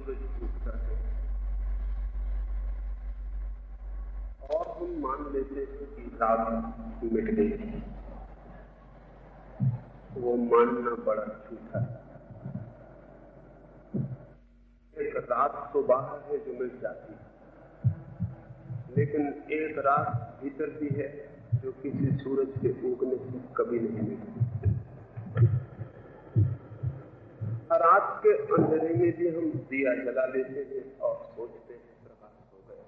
सूरज उगता है और हम मान लेते हैं कि रात मिट गई। वो मानना बड़ा झूठा है। एक रात तो बाहर है जो मिट जाती है, लेकिन एक रात भीतर भी है जो किसी सूरज के उगने से कभी नहीं मिलती। रात के अंधेरे में भी हम दिया जला लेते हैं और सोचते हैं प्रकाश हो गया,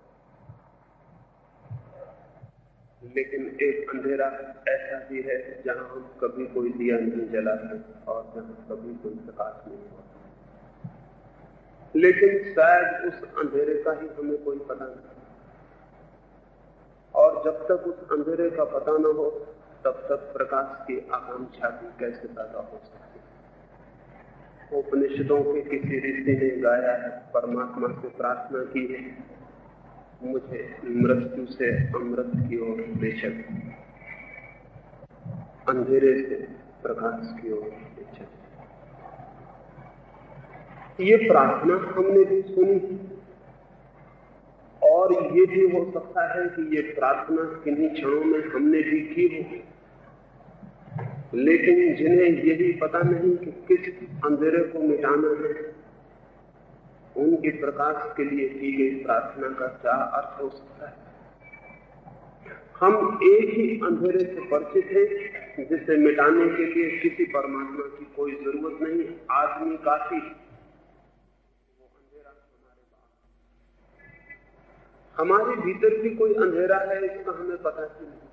लेकिन एक अंधेरा ऐसा भी है जहां हम कभी कोई दिया नहीं जलाते और जहां कभी कोई प्रकाश नहीं होता। लेकिन शायद उस अंधेरे का ही हमें कोई पता नहीं, और जब तक उस अंधेरे का पता न हो तब तक प्रकाश की आकांक्षा भी कैसे पैदा हो सकती है। उपनिषदों के किसी ऋषि ने गाया है, परमात्मा से प्रार्थना की है, मुझे मृत्यु से अमृत की ओर ले चल, अंधेरे से प्रकाश की ओर ले चल। ये प्रार्थना हमने भी सुनी, और ये भी हो सकता है कि ये प्रार्थना किन्हीं क्षणों में हमने भी की हो, लेकिन जिन्हें यही पता नहीं कि किस अंधेरे को मिटाना है, उनके प्रकाश के लिए की गई प्रार्थना का क्या अर्थ हो सकता है। हम एक ही अंधेरे से परिचित हैं जिसे मिटाने के लिए किसी परमात्मा की कोई जरूरत नहीं, आदमी काफी। वो अंधेरा हमारे भीतर भी कोई अंधेरा है, इसका हमें पता ही नहीं।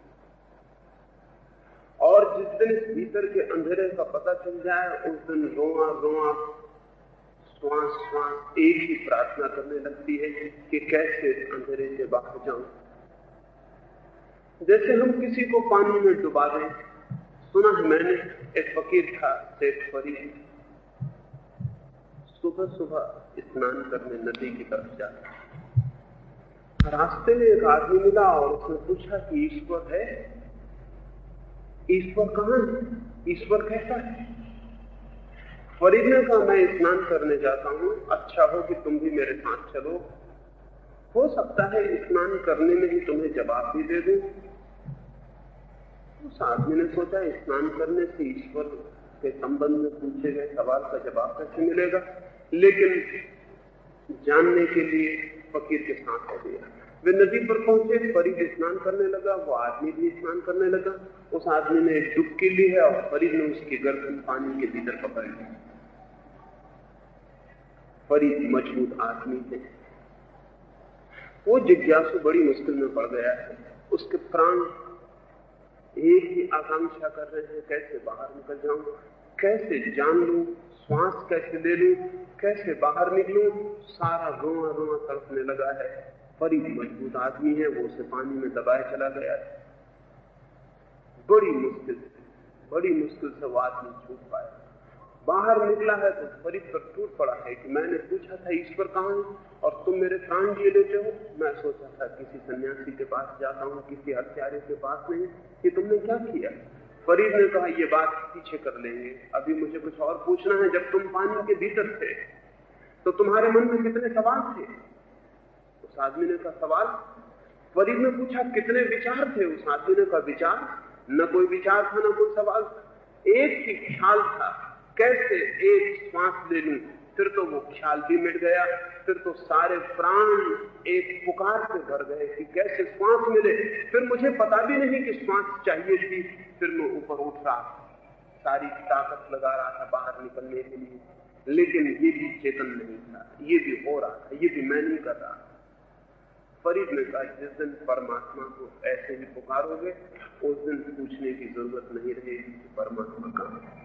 और जिस दिन इस भीतर के अंधेरे का पता चल जाए, उस दिन रोआ रोआ, श्वास श्वास एक ही प्रार्थना करने लगती है कि कैसे अंधेरे से बाहर जाऊं। जैसे हम किसी को पानी में डुबा दें। सुना है मैंने, एक फकीर था शेख फरीद, सुबह सुबह स्नान करने नदी की तरफ जाता। रास्ते में एक आदमी मिला और उसने पूछा कि ईश्वर है? ईश्वर कहां है? ईश्वर कैसा है? फरीद ने कहा, मैं स्नान करने जाता हूं, अच्छा हो कि तुम भी मेरे साथ चलो, हो सकता है स्नान करने में ही तुम्हें जवाब भी दे दूं। उस आदमी ने सोचा, स्नान करने से ईश्वर के संबंध में पूछे गए सवाल का जवाब कैसे मिलेगा, लेकिन जानने के लिए फकीर के साथ हो गया। वे नदी पर पहुंचे, फरीद स्नान करने लगा, वो आदमी भी स्नान करने लगा। उस आदमी ने एक डुबकी ली है और फरीद ने उसकी गर्दन पानी के भीतर पकड़ ली। फरीद मजबूत आदमी थे, वो जिज्ञासु बड़ी मुश्किल में पड़ गया है। उसके प्राण एक ही आकांक्षा कर रहे हैं, कैसे बाहर निकल जाऊं, कैसे जान लूं, श्वास कैसे ले लूं, कैसे बाहर निकलूं। सारा रोआ रोआ तड़पने लगा है। फरीद मजबूत आदमी है, वो उसे पानी में दबाए चला गया है। बड़ी मुश्किल से वो आदमी छूट पाया। बाहर निकला है तो फरीद पर टूट पड़ा है कि मैंने पूछा था ईश्वर कहां है और तुम मेरे प्राण लिए लेते हो। मैं सोचा था किसी सन्यासी के पास जाता हूं, किसी हत्यारे के पास नहीं, कि तुमने क्या किया। फरीद ने कहा, ये बात पीछे कर लेंगे, अभी मुझे कुछ और पूछना है। जब तुम पानी के भीतर थे तो तुम्हारे मन में कितने सवाल थे? उस आदमी ने कहा, सवाल? फरीद ने पूछा, कितने विचार थे? उस आदमी ने कहा, विचार? न कोई विचार था, न कोई सवाल। एक ही ख्याल था, कैसे एक श्वास ले लूं। फिर तो वो ख्याल भी मिट गया। फिर तो सारे प्राण एक पुकार से भर गए कि कैसे श्वास मिले। फिर मुझे पता भी नहीं कि श्वास चाहिए थी। फिर मैं ऊपर उठ रहा, सारी ताकत लगा रहा था बाहर निकलने के लिए, लेकिन ये भी चेतन नहीं था, ये भी हो रहा था, ये भी मैं नहीं कर रहा। फरीद ने कहा, जिस दिन परमात्मा को ऐसे ही पुकारोगे, उस दिन पूछने की जरूरत नहीं रहेगी कि परमात्मा कहां है।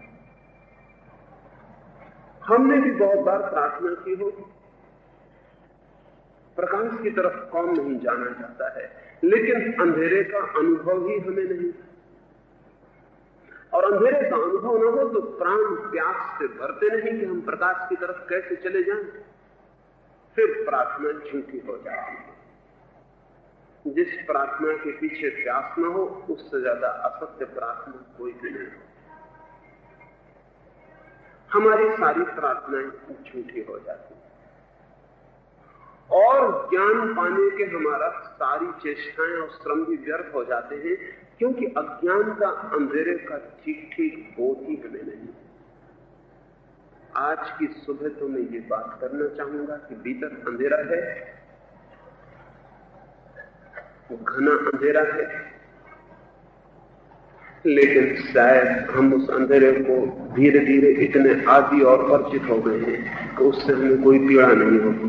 हमने भी बहुत बार प्रार्थना की हो, प्रकाश की तरफ कौन नहीं जाना चाहता है, लेकिन अंधेरे का अनुभव ही हमें नहीं। और अंधेरे का अनुभव न हो तो प्राण प्यास से भरते नहीं कि हम प्रकाश की तरफ कैसे चले जाएं। फिर प्रार्थना झूठी हो जाती है। जिस प्रार्थना के पीछे प्यास न हो, उससे ज्यादा असत्य प्रार्थना कोई भी नहीं हो। हमारी सारी प्रार्थनाएं झूठी हो जाती हैं। और ज्ञान पाने के हमारा सारी चेष्टाएं और श्रम भी व्यर्थ हो जाते हैं, क्योंकि अज्ञान का, अंधेरे का ठीक ठीक बोध ही हमें नहीं। आज की सुबह तो मैं ये बात करना चाहूंगा कि भीतर अंधेरा है, घना अंधेरा है, लेकिन शायद हम उस अंधेरे को धीरे धीरे इतने आदी और परिचित हो गए हैं कि उससे हमें कोई पीड़ा नहीं होती।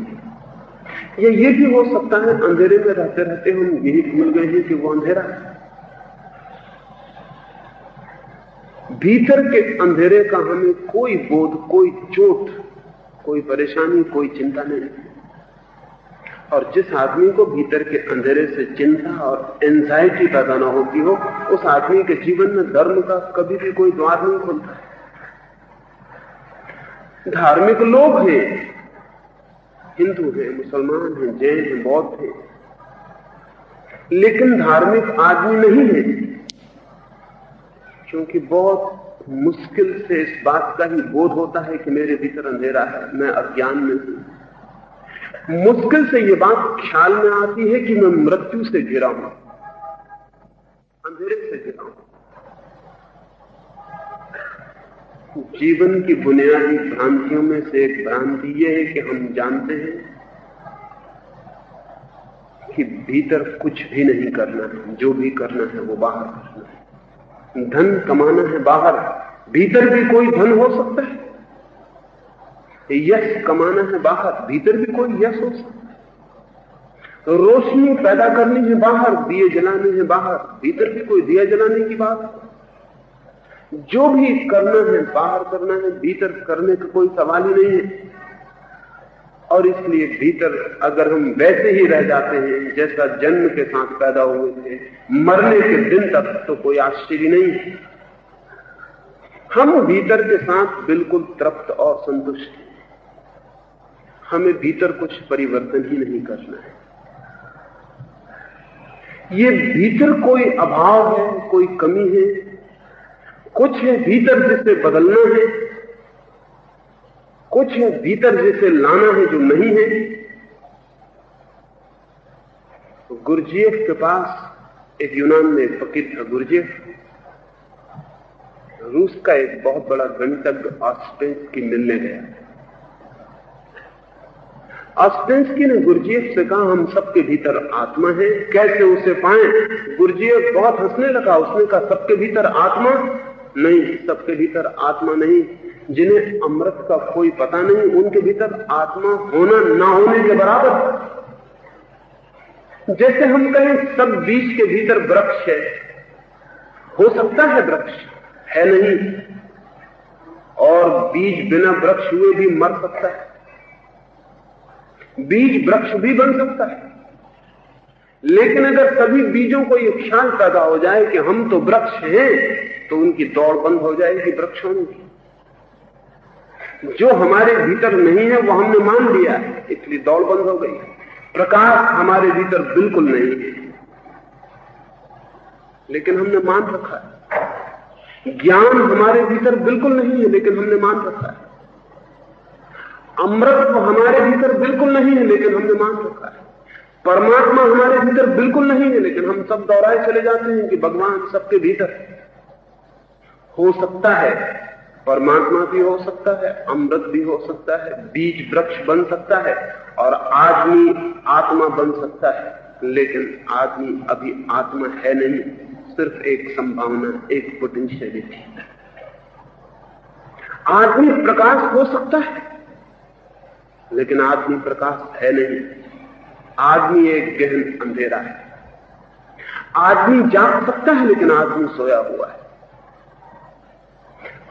या ये भी हो सकता है अंधेरे में रहते रहते हम यही भूल गए हैं कि वो अंधेरा है। भीतर के अंधेरे का हमें कोई बोध, कोई चोट, कोई परेशानी, कोई चिंता नहीं। और जिस आदमी को भीतर के अंधेरे से चिंता और एंजाइटी पैदा न होती हो, उस आदमी के जीवन में धर्म का कभी भी कोई द्वार नहीं खुलता। धार्मिक लोग हैं, हिंदू हैं, मुसलमान हैं, जैन हैं, बौद्ध हैं, लेकिन धार्मिक आदमी नहीं है, क्योंकि बहुत मुश्किल से इस बात का ही बोध होता है कि मेरे भीतर अंधेरा है, मैं अज्ञान में हूं। मुश्किल से ये बात ख्याल में आती है कि मैं मृत्यु से घिरा हूं, अंधेरे से घिरा हूं। जीवन की बुनियादी भ्रांतियों में से एक भ्रांति यह है कि हम जानते हैं कि भीतर कुछ भी नहीं करना है, जो भी करना है वो बाहर करना है। धन कमाना है बाहर, भीतर भी कोई धन हो सकता है। यश कमाना है बाहर, भीतर भी कोई यश हो सकता है। रोशनी पैदा करनी है बाहर, दिए जलाने हैं बाहर, भीतर भी कोई दिया जलाने की बात है। जो भी करना है बाहर करना है, भीतर करने का कोई सवाल ही नहीं है। और इसलिए भीतर अगर हम वैसे ही रह जाते हैं जैसा जन्म के साथ पैदा हुए थे, मरने के दिन तक, तो कोई आश्चर्य नहीं है। हम भीतर के साथ बिल्कुल तृप्त और संतुष्ट हैं। हमें भीतर कुछ परिवर्तन ही नहीं करना है। ये भीतर कोई अभाव है, कोई कमी है, कुछ है भीतर जिसे बदलना है, कुछ है भीतर जिसे लाना है जो नहीं है। गुरजीएफ के पास एक यूनान में एक फकीर था, गुरजीएफ रूस का एक बहुत बड़ा गणितज्ञ ऑस्पेंस्की मिलने गया। ऑस्पेंस्की ने गुरजीएफ से कहा, हम सबके भीतर आत्मा है, कैसे उसे पाएं? गुरजीएफ बहुत हंसने लगा। उसने कहा, सबके भीतर आत्मा नहीं, सबके भीतर आत्मा नहीं। जिन्हें अमृत का कोई पता नहीं, उनके भीतर आत्मा होना ना होने के बराबर। जैसे हम कहें सब बीज के भीतर वृक्ष है, हो सकता है वृक्ष है नहीं, और बीज बिना वृक्ष हुए भी मर सकता है, बीज वृक्ष भी बन सकता है। लेकिन अगर सभी बीजों को यह ख्याल पैदा हो जाए कि हम तो वृक्ष हैं, तो उनकी दौड़ बंद हो जाएगी वृक्ष होने की। जो हमारे भीतर नहीं है वो हमने मान लिया है, इसलिए दौड़ बंद हो गई। प्रकाश हमारे भीतर बिल्कुल नहीं है, लेकिन हमने मान रखा है। ज्ञान हमारे भीतर बिल्कुल नहीं है, लेकिन हमने मान रखा है। अमृत हमारे भीतर बिल्कुल नहीं है, लेकिन हमने मान रखा है। परमात्मा हमारे भीतर बिल्कुल नहीं है, लेकिन हम सब दोहराए चले जाते हैं कि भगवान सबके भीतर हो सकता है। परमात्मा भी हो सकता है, अमृत भी हो सकता है, बीज वृक्ष बन सकता है, और आदमी आत्मा बन सकता है। लेकिन आदमी अभी आत्मा है नहीं, सिर्फ एक संभावना, एक पोटेंशियलिटी। आदमी प्रकाश हो सकता है, लेकिन आदमी प्रकाश है नहीं। आदमी एक गहन अंधेरा है। आदमी जाग सकता है, लेकिन आदमी सोया हुआ है।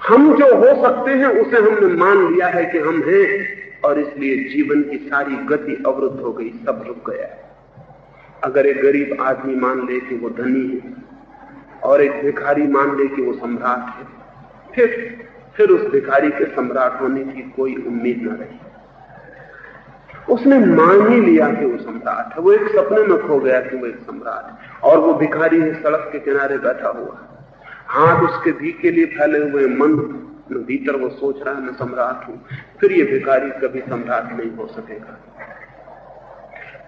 हम जो हो सकते हैं उसे हमने मान लिया है कि हम हैं, और इसलिए जीवन की सारी गति अवरुद्ध हो गई, सब रुक गया है। अगर एक गरीब आदमी मान ले कि वो धनी है, और एक भिखारी मान ले कि वो सम्राट है, फिर उस भिखारी के सम्राट होने की कोई उम्मीद न रही। उसने मान ही लिया कि वो सम्राट है। वो एक सपने में खो गया कि वो एक सम्राट है, और वो भिखारी है, सड़क के किनारे बैठा हुआ, हाथ उसके भीख के लिए फैले हुए, मन भीतर वो सोच रहा है मैं सम्राट हूं। फिर ये भिखारी कभी सम्राट नहीं हो सकेगा।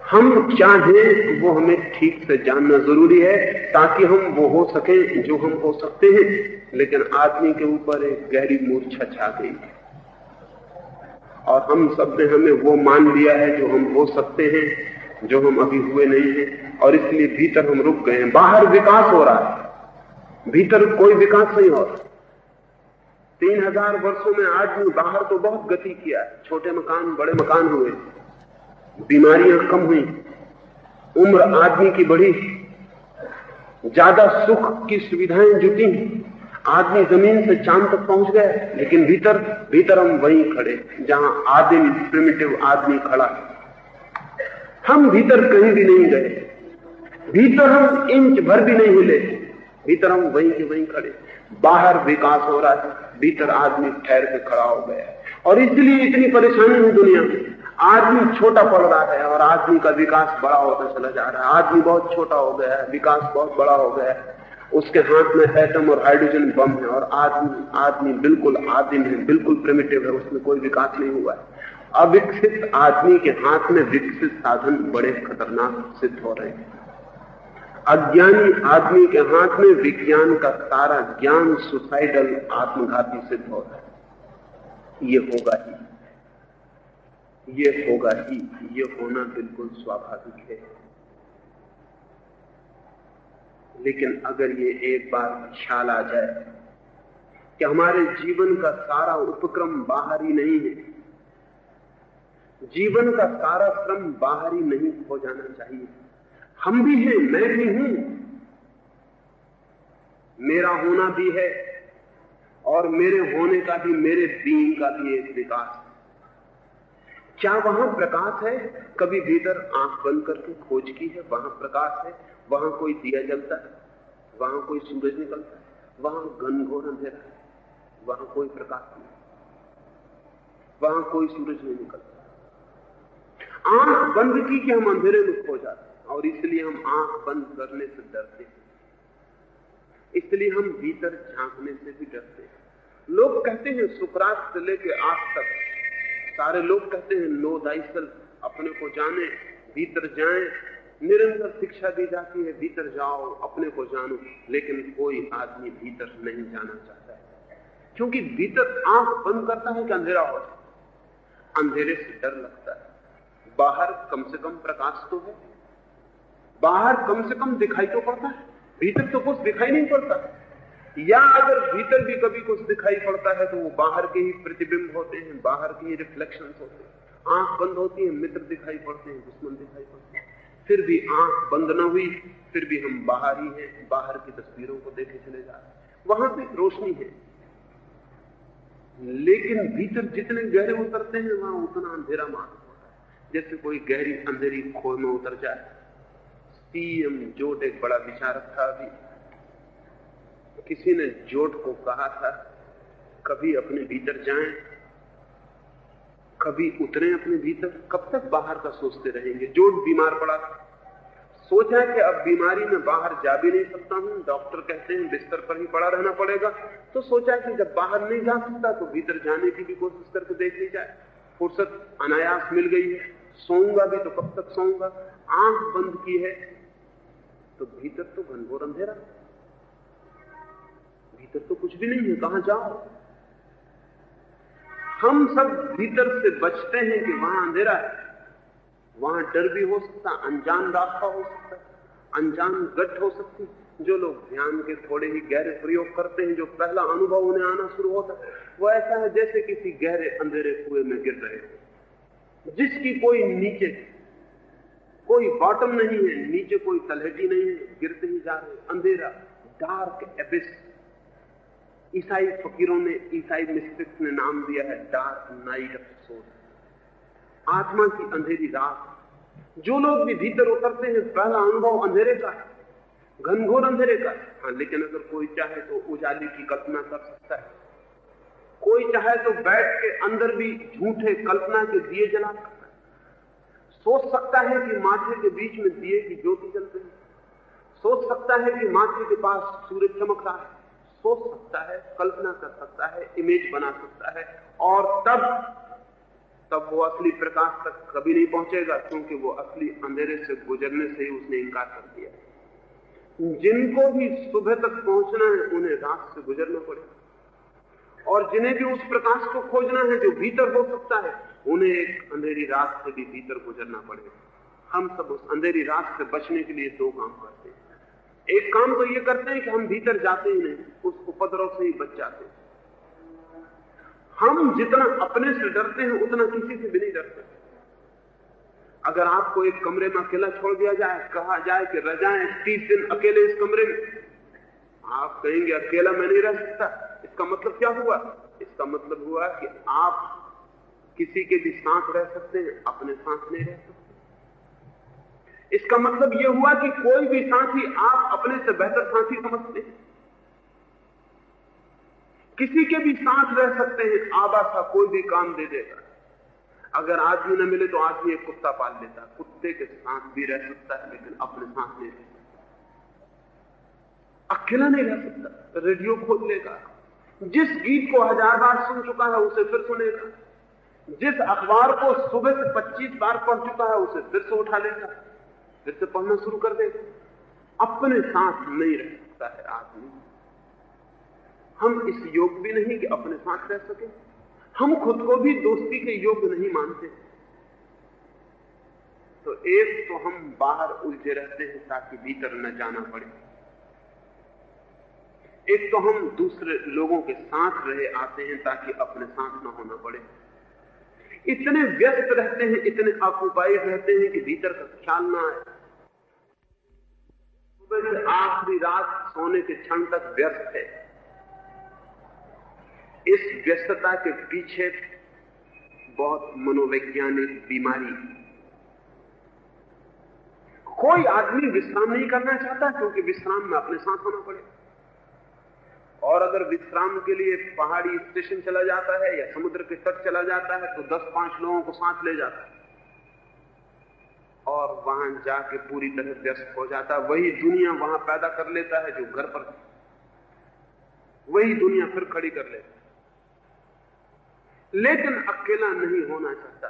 हम चाहें वो हमें ठीक से जानना जरूरी है, ताकि हम वो हो सके जो हम हो सकते हैं। लेकिन आदमी के ऊपर एक गहरी मूर्छा छा गई और हम सब ने हमें वो मान लिया है जो हम हो सकते हैं, जो हम अभी हुए नहीं हैं, और इसलिए भीतर हम रुक गए हैं। बाहर विकास हो रहा है, भीतर कोई विकास नहीं हो रहा। 3000 वर्षों में आदमी बाहर तो बहुत गति किया है, छोटे मकान बड़े मकान हुए, बीमारियां कम हुई, उम्र आदमी की बढ़ी, ज्यादा सुख की सुविधाएं जुटी, आदमी जमीन से चांद तक पहुंच गया। लेकिन भीतर हम वहीं खड़े जहां आदिम प्रिमिटिव आदमी खड़ा। हम भीतर कहीं भी नहीं गए, भीतर हम इंच भर भी नहीं हिले, भीतर हम वहीं के वहीं खड़े। बाहर विकास हो रहा है, भीतर आदमी ठहर के खड़ा हो गया है। और इसलिए इतनी परेशानी है दुनिया में। आदमी छोटा पड़ रहा है और आदमी का विकास बड़ा होता चला जा रहा है। आदमी बहुत छोटा हो गया है, विकास बहुत बड़ा हो गया है। उसके हाथ में एटम और हाइड्रोजन बम है, और आदमी बिल्कुल आदिम है, बिल्कुल प्रिमिटिव है, उसमें कोई विकास नहीं हुआ है। अविकसित आदमी के हाथ में विकसित साधन बड़े खतरनाक सिद्ध हो रहे हैं। अज्ञानी आदमी के हाथ में विज्ञान का सारा ज्ञान सुसाइडल आत्मघाती सिद्ध हो रहा है। ये होगा ही, ये होना बिल्कुल स्वाभाविक है। लेकिन अगर ये एक बार ख्याल आ जाए कि हमारे जीवन का सारा उपक्रम बाहर ही नहीं है, जीवन का सारा क्रम बाहर ही नहीं हो जाना चाहिए। हम भी हैं, मैं भी हूं, मेरा होना भी है, और मेरे होने का भी, मेरे बीइंग का भी एक विकास है। क्या वहां प्रकाश है? कभी भीतर आंख बंद करके खोज की है, वहां प्रकाश है? वहां कोई दिया जलता है, वहां कोई सूरज निकलता है, वहां घनघोर अंधेरा है, वहां कोई प्रकाश नहीं, वहां कोई सूरज नहीं निकलता। आंख बंद की कि हम अंधेरे में खो जाते हैं, और इसलिए हम आंख बंद करने से डरते हैं, इसलिए हम भीतर झांकने से भी डरते हैं। लोग कहते हैं, सुकरात से लेकर आज तक सारे लोग कहते हैं, नो दाइसेल्फ, अपने को जाने, भीतर जाएं। निरंतर शिक्षा दी जाती है, भीतर जाओ, अपने को जानो। लेकिन कोई आदमी भीतर नहीं जाना चाहता है, क्योंकि भीतर आंख बंद करता है कि अंधेरा हो जाए, अंधेरे से डर लगता है। बाहर कम से कम प्रकाश तो है, बाहर कम से कम दिखाई तो पड़ता है, भीतर तो कुछ दिखाई नहीं पड़ता। या अगर भीतर भी कभी कुछ दिखाई पड़ता है तो वो बाहर के ही प्रतिबिंब होते हैं, बाहर के ही रिफ्लेक्शंस होते हैं। आंख बंद होती है, मित्र दिखाई पड़ते हैं, दुश्मन दिखाई पड़ते हैं। फिर भी आंख बंद न हुई, फिर भी हम बाहर ही हैं, बाहर की तस्वीरों को देखे चले जा रहे हैं। वहां पे रोशनी है, लेकिन भीतर जितने गहरे उतरते हैं वहां उतना अंधेरा मालूम होता है, जैसे कोई गहरी अंधेरी खोह में उतर जाए। सीएम जोट एक बड़ा विचारक था। अभी किसी ने जोट को कहा था, कभी अपने भीतर जाएं, कभी उतरें अपने भीतर, कब तक बाहर का सोचते रहेंगे। जोट बीमार पड़ा था, सोचा कि अब बीमारी में बाहर जा भी नहीं सकता हूं, डॉक्टर कहते हैं बिस्तर पर ही पड़ा रहना पड़ेगा। तो सोचा कि जब बाहर नहीं जा सकता तो भीतर जाने की भी कोशिश करके देख ली जाए। फुर्सत अनायास मिल गई है, सोऊंगा भी तो कब तक सोऊंगा। आंख बंद की है तो भीतर तो घनघोर अंधेरा, भीतर तो कुछ भी नहीं है, कहां जाओ। हम सब भीतर से बचते हैं कि वहां अंधेरा है, वहां डर भी हो सकता, अनजान रास्ता हो सकता है, अनजान गट हो सकती। जो लोग ध्यान के थोड़े ही गहरे प्रयोग करते हैं, जो पहला अनुभव उन्हें आना शुरू होता है, वो ऐसा है जैसे किसी गहरे अंधेरे कुएं में गिर रहे हो, जिसकी कोई नीचे कोई बॉटम नहीं है, नीचे कोई तलहटी नहीं है, गिरते ही जा रहे, अंधेरा, डार्क एबिस। ईसाई फकीरों ने, ईसाई मिस्टिक्स ने नाम दिया है डार्क नाइट ऑफ सोल, आत्मा की अंधेरी रात। जो लोग भी भीतर उतरते हैं, पहला अनुभव अंधेरे का है, घनघोर अंधेरे का। हाँ, लेकिन अगर कोई चाहे तो उजाले की कल्पना कर सकता है, कोई चाहे तो बैठ के अंदर भी झूठे कल्पना के दिए जला सकता है, सोच सकता है कि माथे के बीच में दिए की ज्योति जल रही है, सोच सकता है कि माथे के पास सूरज चमक रहा है, सोच सकता है, कल्पना कर सकता है, इमेज बना सकता है। और तब तब वो असली प्रकाश तक कभी नहीं पहुंचेगा, क्योंकि वो असली अंधेरे से गुजरने से ही उसने इनकार कर दिया। जिनको भी सुबह तक पहुंचना है उन्हें रात से गुजरना पड़ेगा, और जिन्हें भी उस प्रकाश को खोजना है जो भीतर हो सकता है, उन्हें एक अंधेरी रात से भी भीतर गुजरना पड़ेगा। हम सब उस अंधेरी रात से बचने के लिए दो काम करते हैं। एक काम तो ये करते हैं कि हम भीतर जाते ही नहीं, उस उपद्रव से ही बच जाते हैं। हम जितना अपने से डरते हैं उतना किसी से भी नहीं डरते। अगर आपको एक कमरे में अकेला छोड़ दिया जाए, कहा जाए कि रह जाएं 30 दिन अकेले इस कमरे में, आप कहेंगे अकेला मैं नहीं रह सकता। इसका मतलब क्या हुआ? इसका मतलब हुआ कि आप किसी के भी साथ रह सकते हैं, अपने साथ नहीं रह सकते। इसका मतलब यह हुआ कि कोई भी साथी आप अपने से बेहतर साथी समझते हैं। किसी के भी साथ रह सकते हैं, आबासा कोई भी काम दे देगा। अगर आदमी न मिले तो आदमी एक कुत्ता पाल लेता, कुत्ते के साथ भी रह सकता है, लेकिन अपने साथ नहीं रह सकता, अकेला नहीं रह सकता। रेडियो खोल लेगा, जिस गीत को 1000 बार सुन चुका है उसे फिर सुनेगा, जिस अखबार को सुबह से 25 बार पढ़ चुका है उसे फिर से उठा लेगा, फिर से पढ़ना शुरू कर देगा। अपने साथ नहीं रह सकता है आदमी। हम इस योग भी नहीं कि अपने साथ रह सके। हम खुद को भी दोस्ती के योग्य नहीं मानते। तो एक तो हम बाहर उलझे रहते हैं ताकि भीतर न जाना पड़े, एक तो हम दूसरे लोगों के साथ रहे आते हैं ताकि अपने साथ न होना पड़े। इतने व्यस्त रहते हैं, इतने ऑक्युपाइड रहते हैं कि भीतर का ख्याल ना आए। सुबह से आखिरी रात सोने के क्षण तक व्यस्त है। इस व्यस्तता के पीछे बहुत मनोवैज्ञानिक बीमारी। कोई आदमी विश्राम नहीं करना चाहता, क्योंकि विश्राम में अपने साथ होना पड़े। और अगर विश्राम के लिए पहाड़ी स्टेशन चला जाता है या समुद्र के तट चला जाता है तो 10-5 लोगों को साथ ले जाता है और वहां जाके पूरी तरह व्यस्त हो जाता है। वही दुनिया वहां पैदा कर लेता है जो घर पर, वही दुनिया फिर खड़ी कर लेता है। लेकिन अकेला नहीं होना चाहता,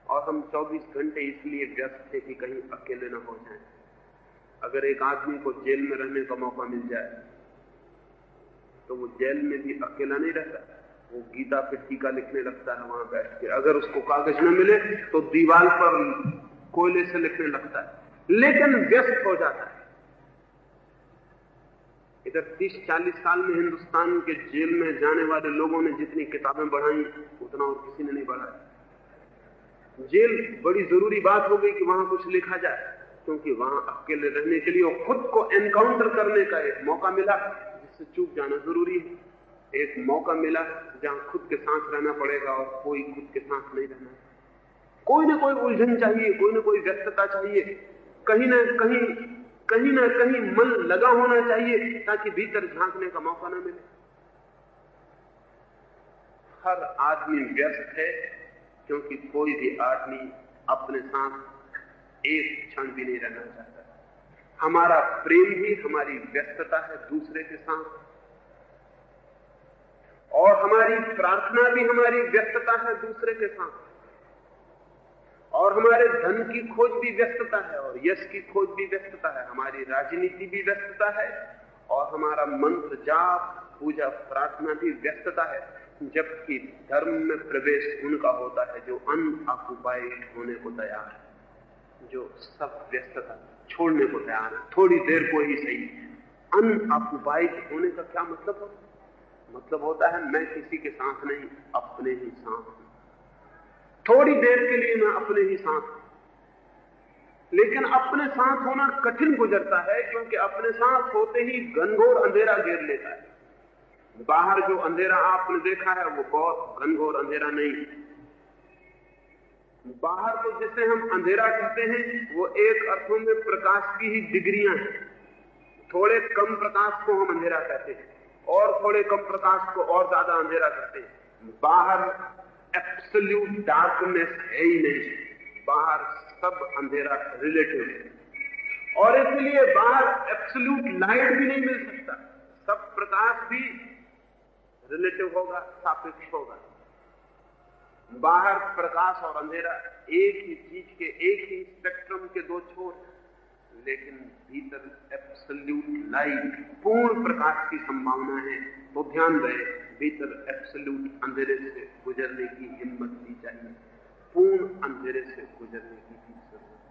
और हम 24 घंटे इसलिए व्यस्त थे कि कहीं अकेले न हो जाएं। अगर एक आदमी को जेल में रहने का मौका मिल जाए तो वो जेल में भी अकेला नहीं रहता, वो गीता पे टीका लिखने लगता है वहां बैठ के। अगर उसको कागज न मिले तो दीवार पर कोयले से लिखने लगता है, लेकिन व्यस्त हो जाता है। इधर 30-40 साल में हिंदुस्तान के जेल में जाने वाले लोगों ने जितनी किताबें बढ़ाई उतना और किसी ने नहीं बढ़ाया। जेल बड़ी जरूरी बात हो गई कि वहां कुछ लिखा जाए, क्योंकि वहां अकेले रहने के लिए और खुद को एनकाउंटर करने का एक मौका मिला जिससे चूक जाना जरूरी है। एक मौका मिला जहां खुद के साथ रहना पड़ेगा और कोई खुद के साथ नहीं रहना। कोई ना कोई उलझन चाहिए, कोई ना कोई व्यस्तता चाहिए, कहीं ना कहीं मन लगा होना चाहिए ताकि भीतर झांकने का मौका ना मिले। हर आदमी व्यस्त है, क्योंकि कोई भी आदमी अपने साथ एक क्षण भी नहीं रहना चाहता। हमारा प्रेम भी हमारी व्यस्तता है दूसरे के साथ, और हमारी प्रार्थना भी हमारी व्यस्तता है दूसरे के साथ, और हमारे धन की खोज भी व्यस्तता है, और यश की खोज भी व्यस्तता है, हमारी राजनीति भी व्यस्तता है, और हमारा मंत्र जाप पूजा प्रार्थना भी व्यस्तता है। जबकि धर्म में प्रवेश उनका होता है जो अनऑक्युपाइड होने को तैयार है, जो सब व्यस्तता छोड़ने को तैयार है, थोड़ी देर को ही सही। अनऑक्युपाइड होने का क्या मतलब होता है? मतलब होता है मैं किसी के साथ नहीं, अपने ही साथ। थोड़ी देर के लिए मैं अपने ही साथ, लेकिन अपने साथ होना कठिन गुजरता है, क्योंकि अपने साथ होते ही घनघोर अंधेरा घेर लेता है। बाहर जो अंधेरा आपने देखा है वो बहुत घनघोर अंधेरा नहीं। बाहर तो जिसे हम अंधेरा कहते हैं वो एक अर्थों में प्रकाश की ही डिग्रियां हैं। थोड़े कम प्रकाश को हम अंधेरा कहते हैं, और थोड़े कम प्रकाश को और ज्यादा अंधेरा कहते हैं। बाहर एब्सोल्यूट डार्कनेस है ही नहीं, बाहर सब अंधेरा रिलेटिव है, और इसलिए बाहर एब्सोल्यूट लाइट भी नहीं मिल सकता। सब प्रकाश भी रिलेटिव होगा, सापेक्ष होगा। बाहर प्रकाश और अंधेरा एक ही चीज के, एक ही स्पेक्ट्रम के दो छोर, लेकिन भीतर एब्सोल्यूट लाइट, पूर्ण प्रकाश की संभावना है। तो ध्यान रहे, भीतर एब्सोल्यूट अंधेरे से गुजरने की हिम्मत दी चाहिए, पूर्ण अंधेरे से गुजरने की भी जरूरत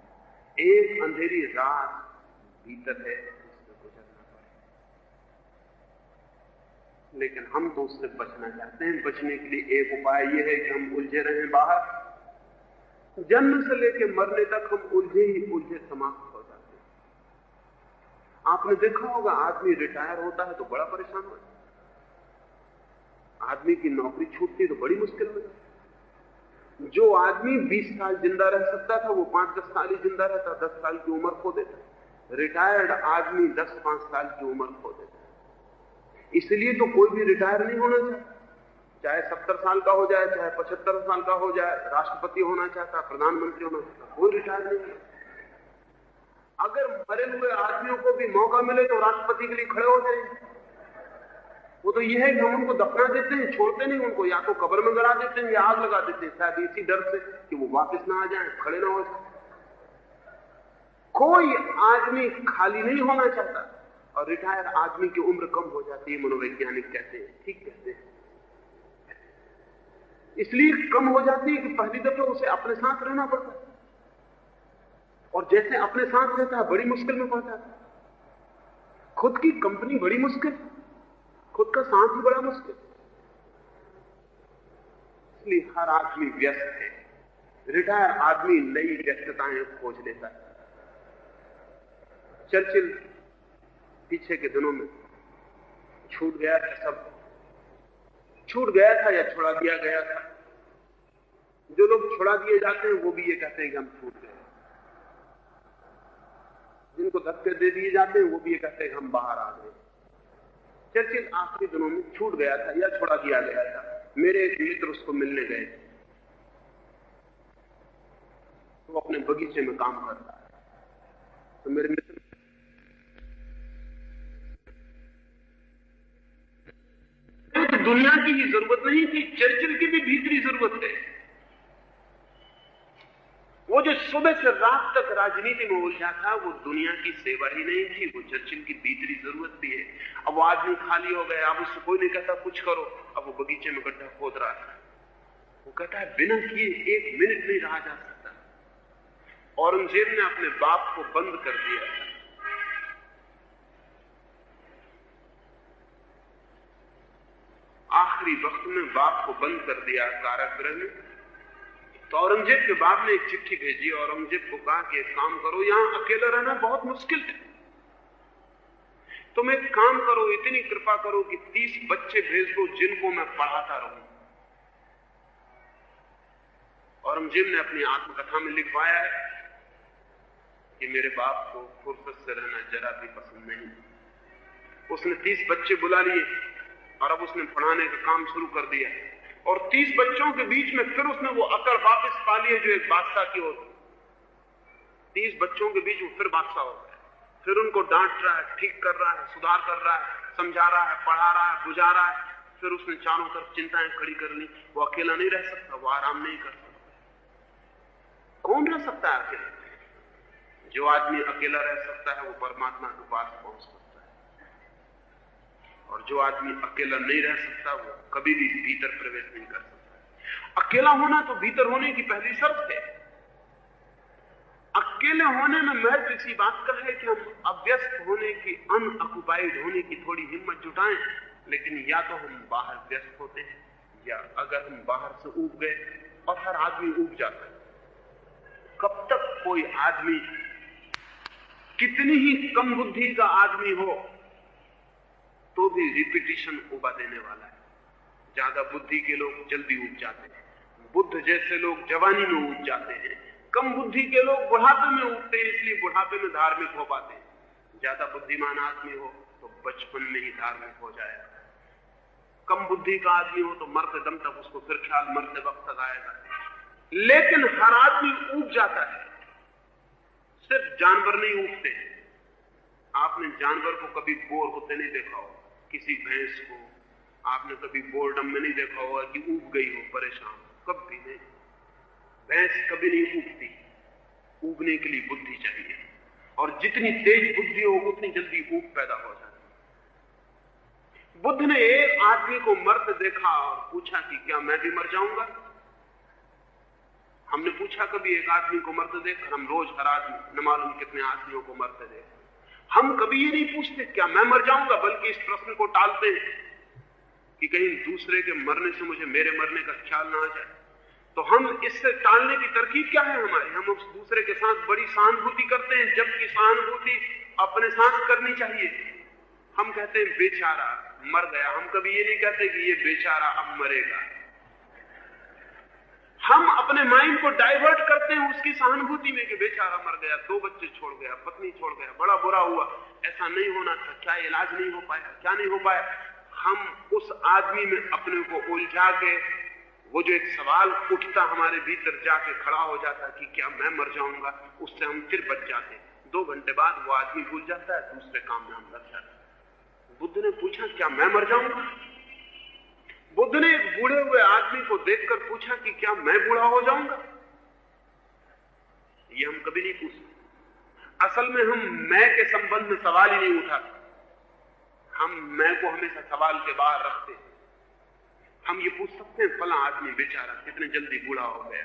है। एक अंधेरी रात भीतर है जिससे गुजरना पड़े, लेकिन हम तो उससे बचना चाहते हैं। बचने के लिए एक उपाय यह है कि हम उलझे रहें बाहर। जन्म से लेकर मरने तक हम उलझे ही उलझे समाप्त हो जाते हैं। आपने देखा होगा, आदमी रिटायर होता है तो बड़ा परेशान होता है, आदमी की नौकरी छूटती तो बड़ी मुश्किल हो जाती है। जो आदमी 20 साल जिंदा रह सकता था वो 5-10 साल ही जिंदा रहता, 10 साल की उम्र खो देता। रिटायर्ड आदमी 10-5 साल की उम्र खो देता। इसलिए तो कोई भी रिटायर नहीं होना चाहता, चाहे 70 साल का हो जाए, चाहे 75 साल का हो जाए, राष्ट्रपति होना चाहता, प्रधानमंत्री होना चाहता, कोई रिटायर नहीं होता। अगर मरे हुए आदमियों को भी मौका मिले तो राष्ट्रपति के लिए खड़े हो जाएंगे। वो तो यह है कि हम उनको दफना देते हैं, छोड़ते नहीं उनको, या तो कब्र में गड़ा देते हैं या आग लगा देते हैं, शायद इसी डर से कि वो वापस ना आ जाए, खड़े ना हो जाए। कोई आदमी खाली नहीं होना चाहता, और रिटायर आदमी की उम्र कम हो जाती है, मनोवैज्ञानिक कहते हैं, ठीक कहते हैं। इसलिए कम हो जाती है कि पहली दफे उसे अपने साथ रहना पड़ता है, और जैसे अपने साथ रहता है बड़ी मुश्किल में पड़ जाता है। खुद की कंपनी बड़ी मुश्किल, खुद का साथ ही बड़ा मुश्किल। इसलिए हर आदमी व्यस्त है। रिटायर आदमी नई व्यस्तताएं खोज लेता है। चर्चिल पीछे के दिनों में छूट गया था, सब छूट गया था या छुड़ा दिया गया था। जो लोग छुड़ा दिए जाते हैं वो भी ये कहते हैं कि हम छूट गए, जिनको धक्के दे दिए जाते हैं वो भी ये कहते हैं कि हम बाहर आ गए। चर्चिल आखिरी दिनों में छूट गया था या छुड़ा दिया गया था। मेरे एक मित्र उसको मिलने गए, वो अपने बगीचे में काम कर रहा है। तो मेरे मित्र तो दुनिया की ही जरूरत नहीं थी, चर्चिल की भी भीतरी जरूरत है। वो जो सुबह से रात तक राजनीति में उलझा था वो दुनिया की सेवा ही नहीं थी, वो चर्चिल की भीतरी जरूरत भी है। अब वो आदमी खाली हो गया, अब उससे कोई नहीं कहता कुछ करो, अब वो बगीचे में गड्ढा खोद रहा है। वो कहता है बिना किए 1 मिनट नहीं रहा जा सकता। औरंगजेब ने अपने बाप को बंद कर दिया था। आखिरी वक्त में बाप को बंद कर दिया कारागृह में। तो औरंगजेब के बाप ने एक चिट्ठी भेजी, औरंगजेब को कहा कि एक काम करो, यहां अकेला रहना बहुत मुश्किल है, तुम एक काम करो, इतनी कृपा करो कि 30 बच्चे भेज दो जिनको मैं पढ़ाता रहूं। औरंगजेब ने अपनी आत्मकथा में लिखवाया है कि मेरे बाप को फुर्सत से रहना जरा भी पसंद नहीं। उसने 30 बच्चे बुला लिए और अब उसने पढ़ाने का काम शुरू कर दिया, और 30 बच्चों के बीच में फिर उसने वो अकड़ वापस पा ली है जो एक बादशाह की होती। 30 बच्चों के बीच में फिर बादशाह हो गया, फिर उनको डांट रहा है, ठीक कर रहा है, सुधार कर रहा है, समझा रहा है, पढ़ा रहा है, बुझा रहा है। फिर उसने चारों तरफ चिंताएं खड़ी कर ली। वो अकेला नहीं रह सकता, वो आराम नहीं कर सकता। कौन रह सकता है अकेला? जो आदमी अकेला रह सकता है वो परमात्मा के पास पहुंच सकता है, और जो आदमी अकेला नहीं रह सकता वो कभी भी भीतर प्रवेश नहीं कर सकता। अकेला होना तो भीतर होने की पहली शर्त है। अकेले होने में महत्व इसी बात का है कि हम अव्यस्त होने की, अनऑक्युपाइड होने की थोड़ी हिम्मत जुटाएं। लेकिन या तो हम बाहर व्यस्त होते हैं, या अगर हम बाहर से ऊब गए, और हर आदमी ऊब जाता है। कब तक कोई आदमी, कितनी ही कम बुद्धि का आदमी हो तो भी रिपीटिशन उबा देने वाला है। ज्यादा बुद्धि के लोग जल्दी उब जाते हैं, बुद्ध जैसे लोग जवानी में उब जाते हैं। कम बुद्धि के लोग बुढ़ापे में उठते हैं, इसलिए बुढ़ापे में धार्मिक हो पाते हैं। ज्यादा बुद्धिमान आदमी हो तो बचपन में ही धार्मिक हो जाएगा। कम बुद्धि का आदमी हो तो मरते दम तक उसको फिर ख्याल मरते वक्त तक आएगा। लेकिन हर आदमी ऊब जाता है, सिर्फ जानवर नहीं ऊबते। आपने जानवर को कभी बोर होते नहीं देखा हो, किसी भैंस को आपने कभी बोरडम में नहीं देखा होगा कि ऊब गई हो, परेशान। कभी नहीं। भैंस कभी नहीं उगती, उगने के लिए बुद्धि चाहिए, और जितनी तेज बुद्धि हो उतनी जल्दी ऊब पैदा हो जाती। बुद्ध ने एक आदमी को मरते देखा और पूछा कि क्या मैं भी मर जाऊंगा? हमने पूछा कभी एक आदमी को मरते देख? हम रोज हर आदमी न मालूम कितने आदमियों को मरते देख। हम कभी ये नहीं पूछते क्या मैं मर जाऊंगा, बल्कि इस प्रश्न को टालते हैं कि कहीं दूसरे के मरने से मुझे मेरे मरने का ख्याल ना आ जाए। तो हम इससे टालने की तरकीब क्या है हमारी? हम उस दूसरे के साथ बड़ी सहानुभूति करते हैं, जबकि सहानुभूति अपने साथ करनी चाहिए। हम कहते हैं बेचारा मर गया, हम कभी ये नहीं कहते कि ये बेचारा अब मरेगा। हम अपने माइंड को डाइवर्ट करते हैं उसकी सहानुभूति में कि बेचारा मर गया, 2 बच्चे छोड़ गया, पत्नी छोड़ गया, बड़ा बुरा हुआ, ऐसा नहीं होना था, क्या इलाज नहीं हो पाया, क्या नहीं हो पाया। हम उस आदमी में अपने को उलझा के वो जो एक सवाल उठता हमारे भीतर जाके खड़ा हो जाता कि क्या मैं मर जाऊंगा, उससे हम फिर बच जाते। 2 घंटे बाद वो आदमी भूल जाता है, दूसरे काम में हम लग जाते। बुद्ध ने पूछा क्या मैं मर जाऊंगा? बुद्ध ने एक बूढ़े हुए आदमी को देखकर पूछा कि क्या मैं बूढ़ा हो जाऊंगा? ये हम कभी नहीं पूछते। असल में हम मैं के संबंध में सवाल ही नहीं उठाते। हम मैं को हमेशा सवाल के बाहर रखते हैं। हम ये पूछ सकते हैं फला आदमी बेचारा कितने जल्दी बूढ़ा हो गया।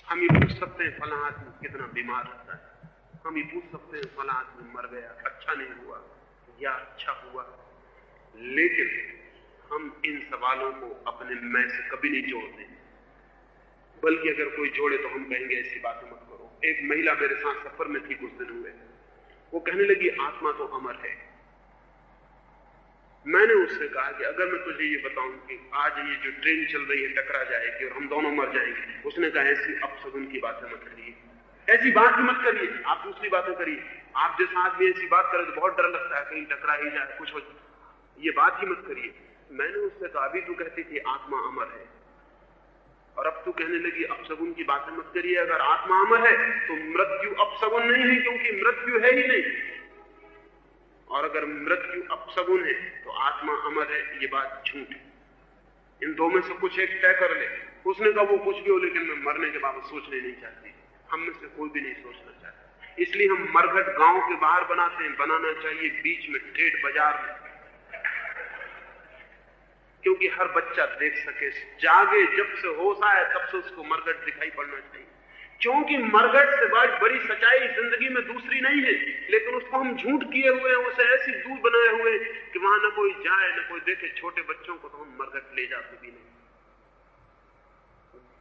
हम ये पूछ सकते हैं फला आदमी कितना बीमार रहता है। हम ये पूछ सकते हैं फला आदमी मर गया, अच्छा नहीं हुआ या अच्छा हुआ। लेकिन हम इन सवालों को अपने मैं से कभी नहीं जोड़ते, बल्कि अगर कोई जोड़े तो हम कहेंगे ऐसी बातें मत करो। एक महिला मेरे साथ सफर में थी कुछ दिन हुए, वो कहने लगी आत्मा तो अमर है। मैंने उससे कहा कि अगर मैं तुझे ये बताऊं कि आज ये जो ट्रेन चल रही है टकरा जाएगी और हम दोनों मर जाएंगे, उसने कहा ऐसी अपशगुन की बातें मत करिए, ऐसी बात ही मत करिए, आप दूसरी बातें करिए। आप जैसा आदमी ऐसी बात करे तो बहुत डर लगता है कहीं टकरा ही जाए, कुछ हो, ये बात ही मत करिए। मैंने उससे कहा अभी तू कहती थी आत्मा अमर है और अब तू कहने लगी अपशगुन की बातें मत करिए। अगर आत्मा अमर है तो मृत्यु अपशगुन नहीं है, क्योंकि मृत्यु है ही नहीं। और अगर मृत्यु अपशगुन है तो आत्मा अमर है, ये बात झूठ है। इन दो में से कुछ एक तय कर ले। उसने कहा वो कुछ भी हो, लेकिन मैं मरने के बाबत सोचने नहीं चाहती। हम में से कोई भी नहीं सोचना चाहता, इसलिए हम मरघट गांव के बाहर बनाते हैं। बनाना चाहिए बीच में, ठेठ बाजार में, क्योंकि हर बच्चा देख सके, जागे, जब से होश आए तब से उसको मरघट दिखाई पड़ना चाहिए। क्योंकि मरघट से बड़ी सच्चाई जिंदगी में दूसरी नहीं है, लेकिन उसको हम झूठ किए हुए हैं, उसे ऐसी दूर बनाए हुए कि वहां न कोई जाए न कोई देखे। छोटे बच्चों को तो हम मरघट ले जाते भी नहीं।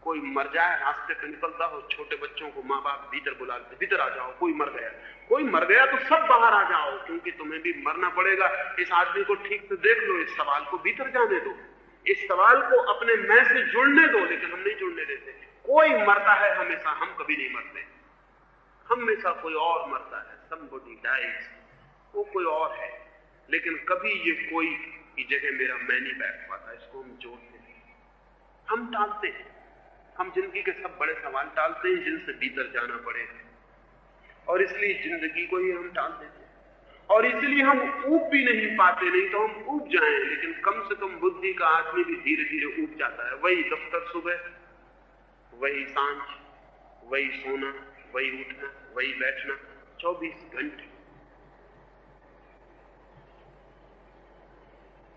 कोई मर जाए, रास्ते पे निकलता हो, छोटे बच्चों को माँ बाप भीतर बुलाते, भीतर आ जाओ, कोई मर गया। कोई मर गया तो सब बाहर आ जाओ, क्योंकि तुम्हें भी मरना पड़ेगा। इस आदमी को ठीक से देख लो, इस सवाल को भीतर जाने दो, इस सवाल को अपने मैं से जुड़ने दो। लेकिन हम नहीं जुड़ने देते। कोई मरता है हमेशा, हम कभी नहीं मरते। हमेशा कोई और मरता है, somebody dies, वो कोई और है। लेकिन कभी ये कोई की जगह मेरा मैं नहीं बैठ पाता, इसको हम जोड़ते हैं, हम टालते हैं। हम जिंदगी के सब बड़े सवाल टालते हैं जिनसे भीतर जाना पड़ेगा, और इसलिए जिंदगी को ही हम टाल देते हैं। और इसलिए हम ऊब भी नहीं पाते। नहीं तो हम ऊब जाएं, लेकिन कम से कम बुद्धि का आदमी भी धीरे धीरे ऊब जाता है। वही दफ्तर सुबह, वही सांझ, वही सोना, वही उठना, वही बैठना, 24 घंटे।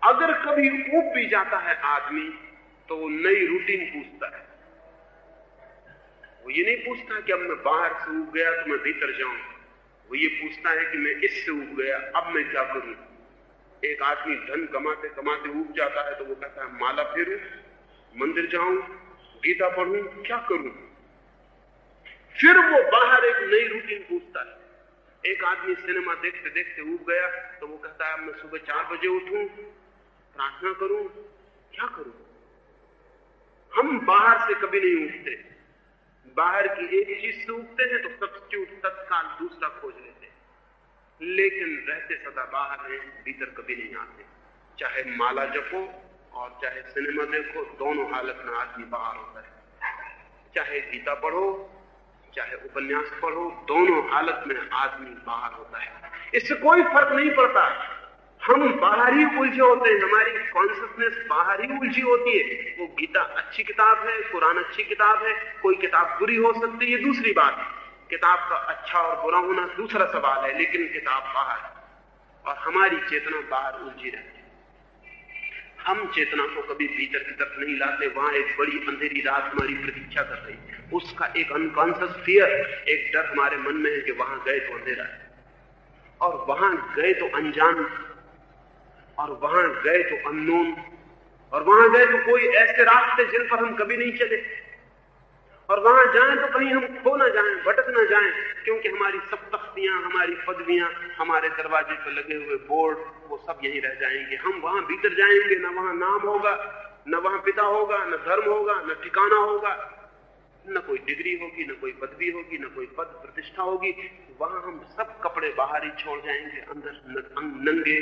अगर कभी ऊब भी जाता है आदमी तो वो नई रूटीन पूछता है। वो ये नहीं पूछता कि अब मैं बाहर से ऊब गया तो मैं भीतर जाऊं। वो ये पूछता है कि मैं इससे ऊब गया, अब मैं क्या करूं। एक आदमी धन कमाते कमाते ऊब जाता है तो वो कहता है माला फेरूं, मंदिर जाऊं, गीता पढ़ूं, क्या करूं। फिर वो बाहर एक नई रूटीन पूछता है। एक आदमी सिनेमा देखते देखते ऊब गया तो वो कहता है मैं सुबह 4 बजे उठूं, प्रार्थना करूं, क्या करूं। हम बाहर से कभी नहीं उठते। बाहर की एक चीज से उठते हैं तो सब्स्टिट्यूट तत्काल दूसरा खोज लेते हैं, लेकिन रहते सदा बाहर हैं, भीतर कभी नहीं आते। चाहे माला जपो और चाहे सिनेमा देखो, दोनों हालत में आदमी बाहर होता है। चाहे गीता पढ़ो, चाहे उपन्यास पढ़ो, दोनों हालत में आदमी बाहर होता है। इससे कोई फर्क नहीं पड़ता। हम बाहर ही उलझे होते हैं, हमारी कॉन्शियसनेस बाहर ही उलझी होती है। वो गीता अच्छी किताब है, कुरान अच्छी किताब है, कोई किताब बुरी हो सकती है, ये दूसरी बात है। किताब का अच्छा और बुरा होना दूसरा सवाल है, लेकिन किताब बाहर है और हमारी चेतना बाहर उलझी रहती है। हम चेतना को कभी भीतर की तरफ नहीं लाते। वहां एक बड़ी अंधेरी रात हमारी प्रतीक्षा कर रही है, उसका एक अनकॉन्शियस फियर, एक डर हमारे मन में है कि वहां गए तो अंधेरा है, और वहां गए तो अनजान, और वहां गए तो अननोन, और वहां गए तो कोई ऐसे रास्ते जिन पर हम कभी नहीं चले, और वहां जाएं तो कहीं हम खो ना जाएं, भटक ना जाएं, क्योंकि हमारी सब तख्तियां, हमारी पदवियां, हमारे दरवाजे पर लगे हुए बोर्ड, वो सब यहीं रह जाएंगे। हम वहां भीतर जाएंगे, न वहां नाम होगा, न वहां पिता होगा, न धर्म होगा, न ठिकाना होगा, न कोई डिग्री होगी, न कोई पदवी होगी, न कोई पद प्रतिष्ठा होगी। वहां हम सब कपड़े बाहर ही छोड़ जाएंगे, अंदर नंगे,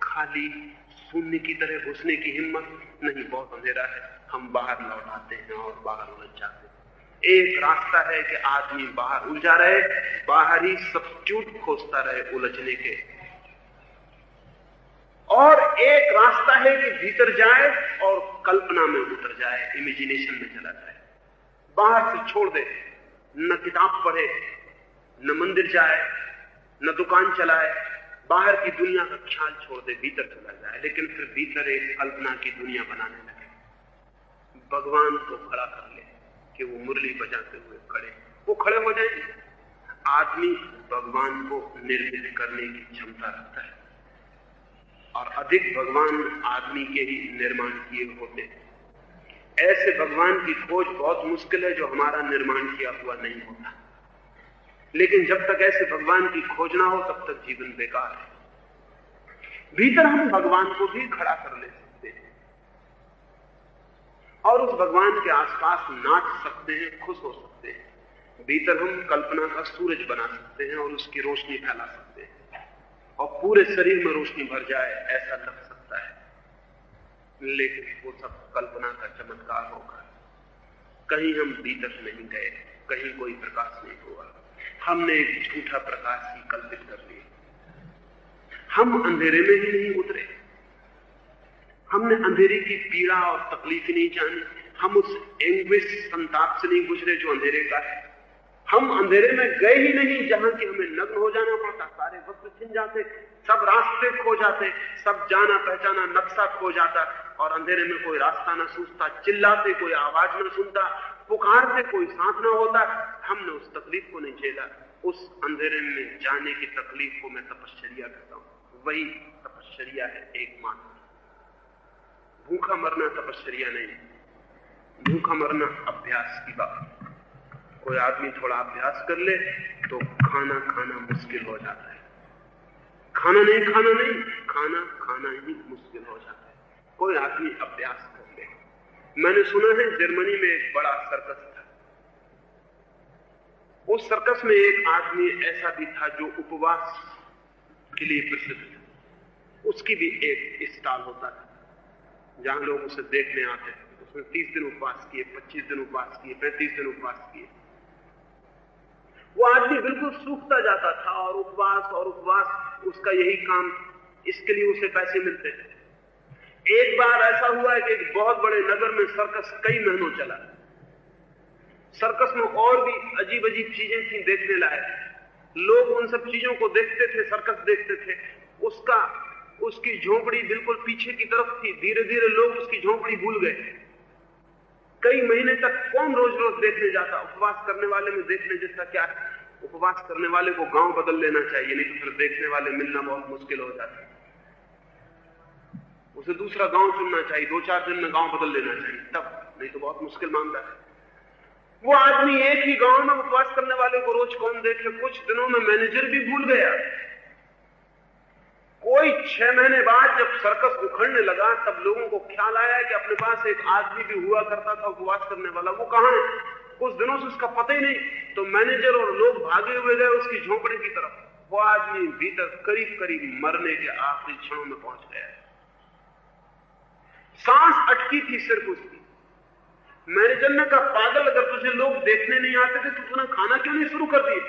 खाली, शून्य की तरह घुसने की हिम्मत नहीं। बहुत अंधेरा है, हम बाहर लौट आते हैं और बाहर उलझ जाते हैं। एक रास्ता है कि आदमी बाहर उलझा रहे, बाहर ही सब्स्टिट्यूट खोजता रहे उलझने के, और एक रास्ता है कि भीतर जाए और कल्पना में उतर जाए, इमेजिनेशन में चला जाए, बाहर से छोड़ दे, न किताब पढ़े, न मंदिर जाए, न दुकान चलाए, बाहर की दुनिया का ख्याल छोड़ दे, भीतर चला जाए। लेकिन फिर भीतर एक कल्पना की दुनिया बनाने लगे, भगवान को खड़ा कर ले कि वो मुरली बजाते हुए खड़े, वो खड़े हो जाएंगे। आदमी भगवान को निर्मित करने की क्षमता रखता है, और अधिक भगवान आदमी के ही निर्माण किए होते हैं। ऐसे भगवान की खोज बहुत मुश्किल है जो हमारा निर्माण किया हुआ नहीं होता, लेकिन जब तक ऐसे भगवान की खोज ना हो तब तक जीवन बेकार है। भीतर हम भगवान को भी खड़ा कर ले सकते हैं और उस भगवान के आसपास नाच सकते हैं, खुश हो सकते हैं। भीतर हम कल्पना का सूरज बना सकते हैं और उसकी रोशनी फैला सकते हैं, और पूरे शरीर में रोशनी भर जाए ऐसा लग सकता है, लेकिन वो सब कल्पना का चमत्कार होगा। कहीं हम भीतर नहीं गए, कहीं कोई प्रकाश नहीं हुआ, हमने एक झूठा प्रकाश ही कल्पित कर लिया। हम अंधेरे में ही नहीं उतरे, हमने अंधेरे की पीड़ा और तकलीफ नहीं जानी, हम उस एंग्विश, संताप से नहीं गुजरे जो अंधेरे का है। हम अंधेरे में गए ही नहीं जहां कि हमें नग्न हो जाना पड़ता, सारे वस्त्र छिन जाते, सब रास्ते खो जाते, सब जाना पहचाना नक्शा खो जाता, और अंधेरे में कोई रास्ता ना सूझता, चिल्लाते कोई आवाज ना सुनता, पुकारते कोई साथ ना होता। हमने उस तकलीफ को नहीं झेला। उस अंधेरे में जाने की तकलीफ को मैं तपश्चर्या कहता हूं, वही तपश्चर्या है एकमात्र। भूखा मरना तपश्चर्या नहीं, भूखा मरना अभ्यास की बात। कोई आदमी थोड़ा अभ्यास कर ले तो खाना खाना मुश्किल हो जाता है। खाना नहीं खाना नहीं, खाना खाना ही मुश्किल हो जाता है। कोई आदमी अभ्यास कर ले। मैंने सुना है जर्मनी में एक बड़ा सर्कस था, उस सर्कस में एक आदमी ऐसा भी था जो उपवास के लिए प्रसिद्ध था। उसकी भी एक स्टॉल होता था जहां लोग उसे देखने आते थे। उसने 30 दिन उपवास किए, 25 दिन उपवास किए, 35 दिन उपवास किए। वो आदमी बिल्कुल सूखता जाता था, और उपवास उसका यही काम, इसके लिए उसे पैसे मिलते थे। एक बार ऐसा हुआ है कि एक बहुत बड़े नगर में सर्कस कई महीनों चला। सर्कस में और भी अजीब अजीब चीजें थी देखने लायक। लोग उन सब चीजों को देखते थे, सर्कस देखते थे। उसकी झोंपड़ी बिल्कुल पीछे की तरफ थी। धीरे धीरे लोग उसकी झोंपड़ी भूल गए। कई महीने तक कौन रोज रोज देखने जाता? उपवास करने वाले में देखने जैसा क्या है? उपवास करने वाले को गांव बदल लेना चाहिए, नहीं तो फिर देखने वाले मिलना बहुत मुश्किल हो जाता है। उसे दूसरा गांव चुनना चाहिए, 2-4 दिन में गांव बदल लेना चाहिए तब, नहीं तो बहुत मुश्किल मामला है। वो आदमी एक ही गांव में उपवास करने वाले को रोज कौन देखे? कुछ दिनों में मैनेजर भी भूल गया। कोई 6 महीने बाद जब सर्कस उखड़ने लगा तब लोगों को ख्याल आया कि अपने पास एक आदमी भी हुआ करता था उपवास करने वाला, वो कहां है? कुछ दिनों से उसका पता ही नहीं। तो मैनेजर और लोग भागे हुए गए उसकी झोंपड़ी की तरफ। वो आदमी भीतर करीब करीब मरने के आखिरी क्षणों में पहुंच गया। सांस अटकी थी सिर्फ उसकी। मैनेजर ने कहा, पागल, अगर तुझे लोग देखने नहीं आते थे तो तूने खाना क्यों नहीं शुरू कर दिए?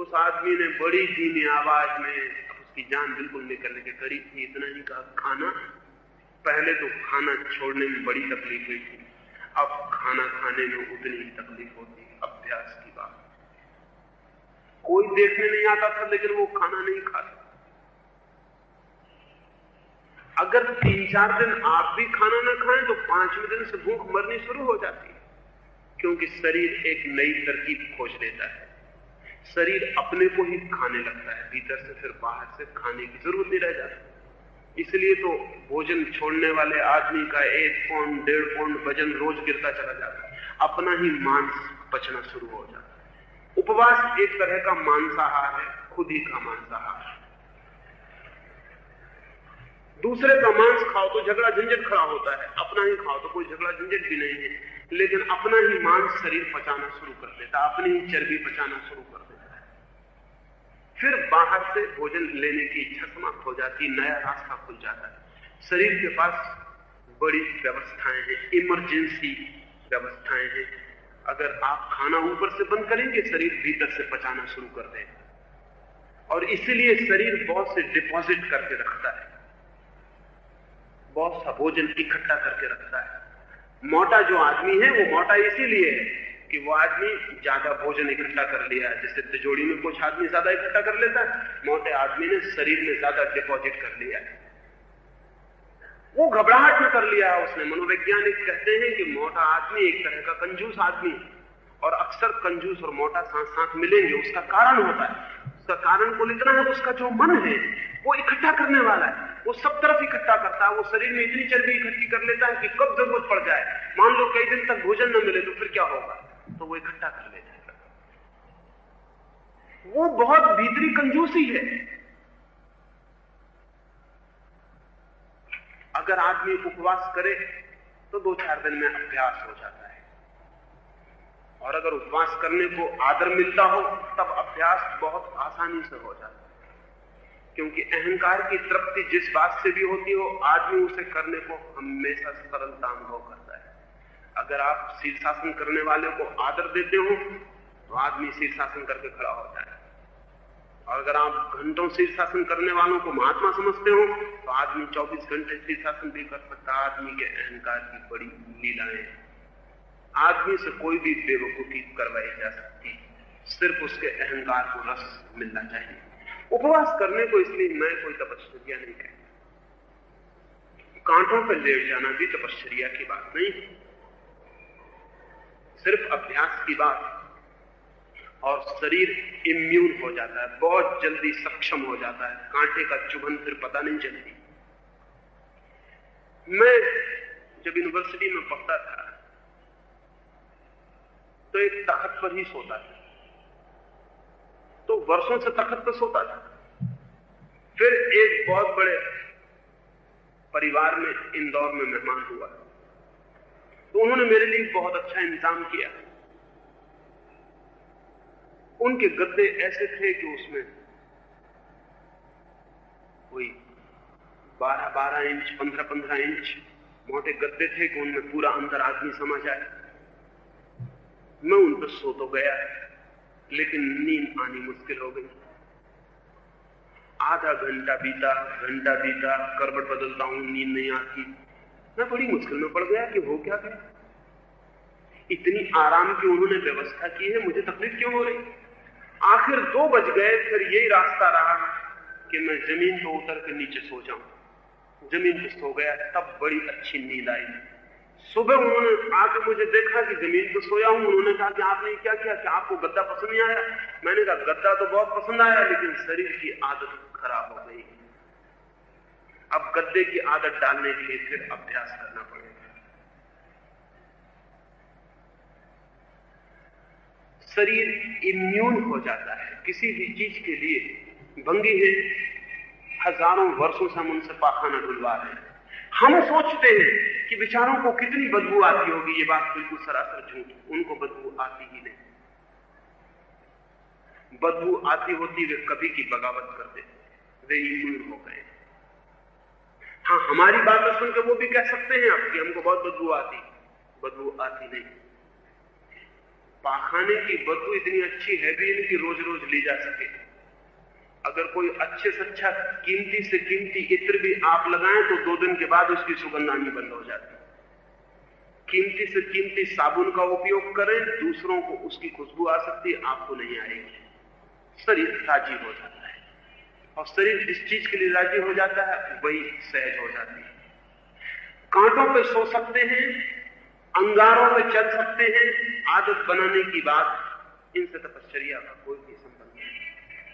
उस आदमी ने बड़ी धीमी आवाज में, अब उसकी जान बिल्कुल निकलने के करीब थी, इतना ही कहा, खाना। पहले तो खाना छोड़ने में बड़ी तकलीफ हुई थी, अब खाना खाने में उतनी ही तकलीफ होती। अभ्यास की बात। कोई देखने नहीं आता था लेकिन वो खाना नहीं खाता। अगर 3-4 दिन आप भी खाना ना खाएं तो 5वें दिन से भूख मरनी शुरू हो जाती है, क्योंकि शरीर एक नई तरकीब खोज लेता है। शरीर अपने को ही खाने लगता है भीतर से, फिर बाहर से खाने की जरूरत नहीं रह जाती। इसलिए तो भोजन छोड़ने वाले आदमी का 1 पौंड 1.5 पौंड वजन रोज गिरता चला जाता है, अपना ही मांस पचना शुरू हो जाता है। उपवास एक तरह का मांसाहार है, खुद ही का मांसाहार। दूसरे का मांस खाओ तो झगड़ा झंझट खड़ा होता है, अपना ही खाओ तो कोई झगड़ा झंझट भी नहीं है, लेकिन अपना ही मांस शरीर पचाना शुरू कर देता है, अपनी ही चर्बी पचाना शुरू कर देता है। फिर बाहर से भोजन लेने की इच्छा समाप्त हो जाती, नया रास्ता खुल जाता है। शरीर के पास बड़ी व्यवस्थाएं हैं, इमरजेंसी व्यवस्थाएं हैं। अगर आप खाना ऊपर से बंद करेंगे, शरीर भीतर से पचाना शुरू कर देगा, और इसीलिए शरीर बहुत से डिपॉजिट करके रखता है, बहुत सा भोजन इकट्ठा करके रखता है। मोटा जो आदमी है वो मोटा इसीलिए है कि वो आदमी ज्यादा भोजन इकट्ठा कर लिया है। जैसे तिजोरी में कुछ आदमी ज्यादा इकट्ठा कर लेता है, मोटे आदमी ने शरीर में ज्यादा डिपॉजिट कर लिया है, वो घबराहट में कर लिया है उसने। मनोवैज्ञानिक कहते हैं कि मोटा आदमी एक तरह का कंजूस आदमी, और अक्सर कंजूस और मोटा साथ साथ मिलेंगे। उसका कारण होता है, उसका कारण को लिखना है, उसका जो मन है वो इकट्ठा करने वाला है, वो सब तरफ इकट्ठा करता है। वो शरीर में इतनी चर्बी इकट्ठी कर लेता है कि कब जरूरत पड़ जाए, मान लो कई दिन तक भोजन न मिले तो फिर क्या होगा, तो वो इकट्ठा कर लेता है। वो बहुत भीतरी कंजूसी है। अगर आदमी उपवास करे तो 2-4 दिन में अभ्यास हो जाता है, और अगर उपवास करने को आदर मिलता हो तब अभ्यास बहुत आसानी से हो जाता है। क्योंकि अहंकार की तृप्ति जिस बात से भी होती हो, आदमी उसे करने को हमेशा सरलता अनुभव करता है। अगर आप शीर्षासन करने वाले को आदर देते हो तो आदमी शीर्षासन करके खड़ा होता है, और अगर आप घंटों शीर्षासन करने वालों को महात्मा समझते हो तो आदमी 24 घंटे शीर्षासन भी कर सकता है। आदमी के अहंकार की बड़ी लीलाएं। आदमी से कोई भी बेवकूफी करवाई जा सकती, सिर्फ उसके अहंकार को रस मिलना चाहिए। उपवास करने को इसलिए मैं कोई तपश्चर्या नहीं कहता, कांटों पर लेट जाना भी तपश्चर्या की बात नहीं, सिर्फ अभ्यास की बात। और शरीर इम्यून हो जाता है, बहुत जल्दी सक्षम हो जाता है, कांटे का चुभन फिर पता नहीं चलती। मैं जब यूनिवर्सिटी में पढ़ता था तो एक तख्त पर ही सोता था, तो वर्षों से तख्त पर सोता था। फिर एक बहुत बड़े परिवार में इंदौर में मेहमान हुआ, तो उन्होंने मेरे लिए बहुत अच्छा इंतजाम किया। उनके गद्दे ऐसे थे कि उसमें कोई 12-12 इंच 15-15 इंच मोटे गद्दे थे कि उनमें पूरा अंदर आदमी समा जाए। मैं उन पर सो तो गया, लेकिन नींद आनी मुश्किल हो गई। आधा घंटा बीता, करवट बदलता हूं, नींद नहीं आती। मैं बड़ी मुश्किल में पड़ गया कि हो क्या गया। इतनी आराम की उन्होंने व्यवस्था की है, मुझे तकलीफ क्यों हो रही। आखिर 2 बज गए, फिर यही रास्ता रहा कि मैं जमीन पर उतर के नीचे सो जाऊं। जमीन पर सो गया, तब बड़ी अच्छी नींद आई। सुबह उन्होंने आके मुझे देखा कि जमीन पर सोया हूं। उन्होंने कहा कि आपने क्या किया, कि आपको गद्दा पसंद नहीं आया। मैंने कहा गद्दा तो बहुत पसंद आया, लेकिन शरीर की आदत खराब हो गई। अब गद्दे की आदत डालने के लिए फिर अभ्यास करना पड़ेगा। शरीर इम्यून हो जाता है किसी भी चीज के लिए। भंगी है, हजारों वर्षों से हम उनसे पाखाना धुलवा रहे हैं। हम सोचते हैं कि बेचारों को कितनी बदबू आती होगी, ये बात बिल्कुल सरासर झूठ। उनको बदबू आती ही नहीं। बदबू आती होती वे कभी की बगावत करते, वे इम्यून हो गए। हाँ, हमारी बातें सुनकर वो भी कह सकते हैं अब कि हमको बहुत बदबू आती। बदबू आती नहीं। पाखाने की बदबू इतनी अच्छी है भी नहीं कि रोज रोज ली जा सके। अगर कोई अच्छे से अच्छा कीमती से कीमती इत्र भी आप लगाएं तो 2 दिन के बाद उसकी सुगंध आनी बंद हो जाती है। कीमती से कीमती साबुन का उपयोग करें, दूसरों को उसकी खुशबू आ सकती है, आपको नहीं आएगी। शरीर राजी हो जाता है, और शरीर जिस चीज के लिए राजी हो जाता है वही सहज हो जाती है। कांटों पे सो सकते हैं, अंगारों पे चल सकते हैं, आदत बनाने की बात, इनसे तपश्चर्या का कोई भी संबंध नहीं।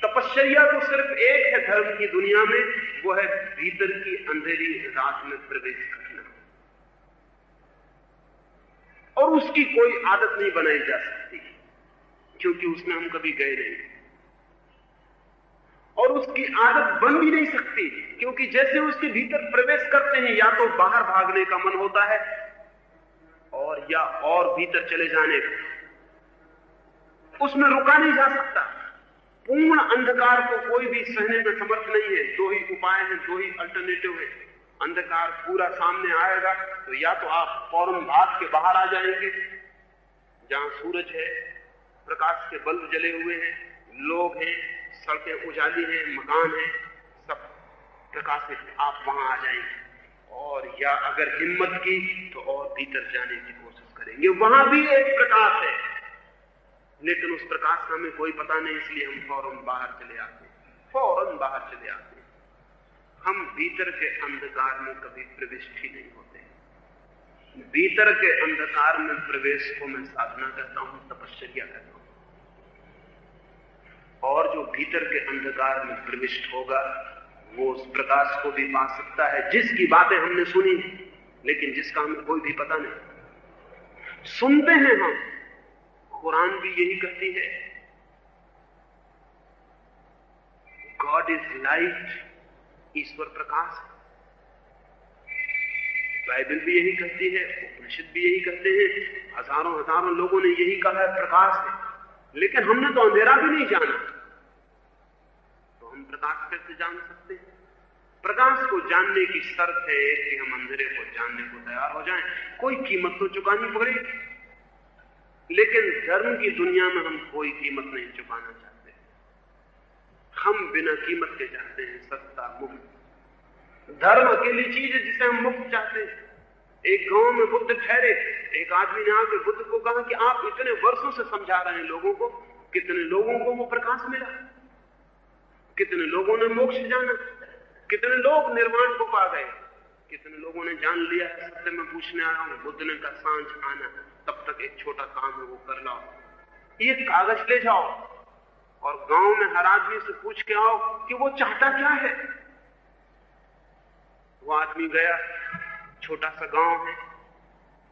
तपश्चर्या तो सिर्फ एक है धर्म की दुनिया में, वो है भीतर की अंधेरी रात में प्रवेश करना, और उसकी कोई आदत नहीं बनाई जा सकती क्योंकि उसमें हम कभी गए नहीं, और उसकी आदत बन भी नहीं सकती क्योंकि जैसे उसके भीतर प्रवेश करते हैं या तो बाहर भागने का मन होता है और या और भीतर चले जाने का, उसमें रुका नहीं जा सकता। पूर्ण अंधकार को कोई भी सहने में समर्थ नहीं है। 2 ही उपाय हैं, 2 ही अल्टरनेटिव है। अंधकार पूरा सामने आएगा तो या तो आप फौरन भाग के बाहर आ जाएंगे जहां सूरज है, प्रकाश के बल्ब जले हुए हैं, लोग हैं, सड़कें उजाली हैं, मकान हैं, सब प्रकाशित, आप वहां आ जाएंगे। और या अगर हिम्मत की तो और भीतर जाने की कोशिश करेंगे, वहां भी एक प्रकाश है, लेकिन उस प्रकाश का हमें कोई पता नहीं, इसलिए हम फौरन बाहर चले आते हैं, फौरन बाहर चले आते हैं। हम भीतर के अंधकार में कभी प्रविष्ट ही नहीं होते। भीतर के अंधकार में प्रवेश को मैं साधना कहता हूं, तपश्चर्या कहता हूं। और जो भीतर के अंधकार में प्रविष्ट होगा वो उस प्रकाश को भी पा सकता है जिसकी बातें हमने सुनी, लेकिन जिसका हमें कोई भी पता नहीं। सुनते हैं हम, कुरान भी यही कहती है, God is light, Ishwar Prakash. Bible भी यही कहती है, उपनिषद भी यही कहते हैं, हजारों हजारों लोगों ने यही कहा है, प्रकाश है। लेकिन हमने तो अंधेरा भी नहीं जाना, तो हम प्रकाश कैसे जान सकते हैं? प्रकाश को जानने की शर्त है कि हम अंधेरे को जानने को तैयार हो जाएं। कोई कीमत तो चुकानी पड़ेगी, लेकिन धर्म की दुनिया में हम कोई कीमत नहीं चुकाना चाहते। हम बिना कीमत के चाहते हैं सत्ता, मुक्त। धर्म अकेली चीज है जिसे हम मुक्त चाहते हैं। एक गांव में बुद्ध ठहरे, एक आदमी ने आकर बुद्ध को कहा कि आप इतने वर्षों से समझा रहे हैं लोगों को, कितने लोगों को वो प्रकाश मिला, कितने लोगों ने मोक्ष जाना, कितने लोग निर्वाण को पा गए, कितने लोगों ने जान लिया है सत्य में पूछने आया हूं। बुद्ध ने कहा सांझ आना, तब तक एक छोटा काम है वो कर लाओ, ये कागज ले जाओ और गांव में हर आदमी से पूछ के आओ कि वो चाहता क्या है। वो आदमी गया, छोटा सा गांव है,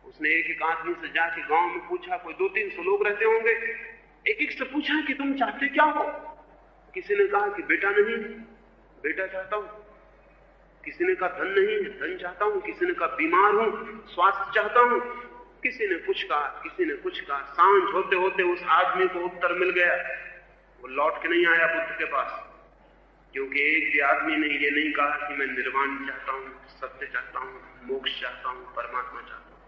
उसने एक एक आदमी से जाके गांव में पूछा, कोई 200-300 लोग रहते होंगे, एक एक से पूछा कि तुम चाहते क्या हो। किसी ने कहा कि बेटा नहीं, बेटा चाहता हूं। किसी ने कहा धन नहीं, धन चाहता हूं। किसी ने कहा बीमार हूं, स्वास्थ्य चाहता हूं। किसी ने कुछ कहा, किसी ने कुछ कहा। सांझ होते होते उस आदमी को उत्तर मिल गया। वो लौट के नहीं आया बुद्ध के पास, क्योंकि एक भी आदमी ने ये नहीं कहा कि मैं निर्वाण चाहता हूं, सत्य चाहता हूं, मोक्ष चाहता हूं, परमात्मा चाहता हूं।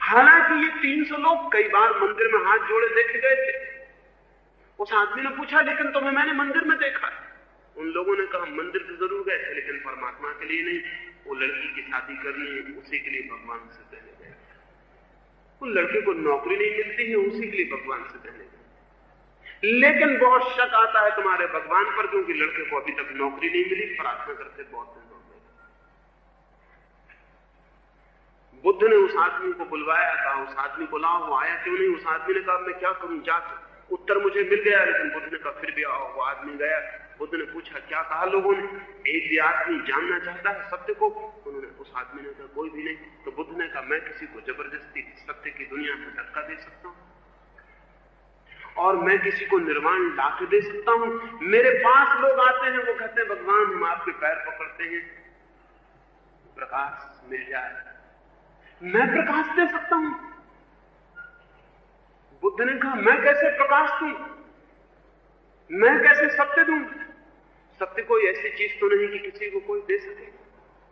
हालांकि ये 300 लोग कई बार मंदिर में हाथ जोड़े देखे गए थे। उस आदमी ने पूछा, लेकिन तुम्हें मैंने मंदिर में देखा है। उन लोगों ने कहा मंदिर तो जरूर गए थे, लेकिन परमात्मा के लिए नहीं। वो लड़की की शादी करनी है, उसी के लिए भगवान से कहने गए। उन लड़के को नौकरी नहीं मिलती है, उसी के लिए भगवान से कहने गए। लेकिन बहुत शक आता है तुम्हारे भगवान पर, क्योंकि लड़के को अभी तक नौकरी नहीं मिली, प्रार्थना करते बहुत दिन हो गए। बुद्ध ने उस आदमी को बुलवाया, कहा उस आदमी को लाओ। वो आया क्यों नहीं? उस आदमी ने कहा मैं क्या करूं, जाके उत्तर मुझे मिल गया। लेकिन बुद्ध ने कहा फिर भी आओ। वो आदमी गया, बुद्ध ने पूछा क्या कहा लोगों ने? एक भी आदमी जानना चाहता है सत्य को? उन्होंने, उस आदमी ने कहा कोई भी नहीं। तो बुद्ध ने कहा मैं किसी को जबरदस्ती सत्य की दुनिया में धक्का दे सकता हूं, और मैं किसी को निर्वाण ला के दे सकता हूं। मेरे पास लोग आते हैं, वो कहते हैं भगवान हम आपके पैर पकड़ते हैं, प्रकाश मिल जाए। मैं प्रकाश दे सकता हूं। बुद्ध ने कहा मैं कैसे प्रकाश दूं, मैं कैसे सत्य दूं? सत्य कोई ऐसी चीज तो नहीं कि किसी को कोई दे सके।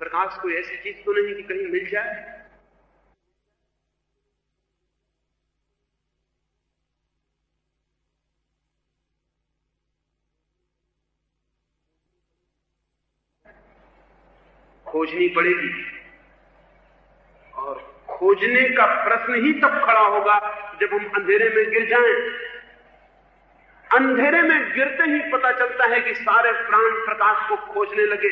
प्रकाश कोई ऐसी चीज तो नहीं कि कहीं मिल जाए। खोजनी पड़ेगी। और खोजने का प्रश्न ही तब खड़ा होगा जब हम अंधेरे में गिर जाएं। अंधेरे में गिरते ही पता चलता है कि सारे प्राण प्रकाश को खोजने लगे।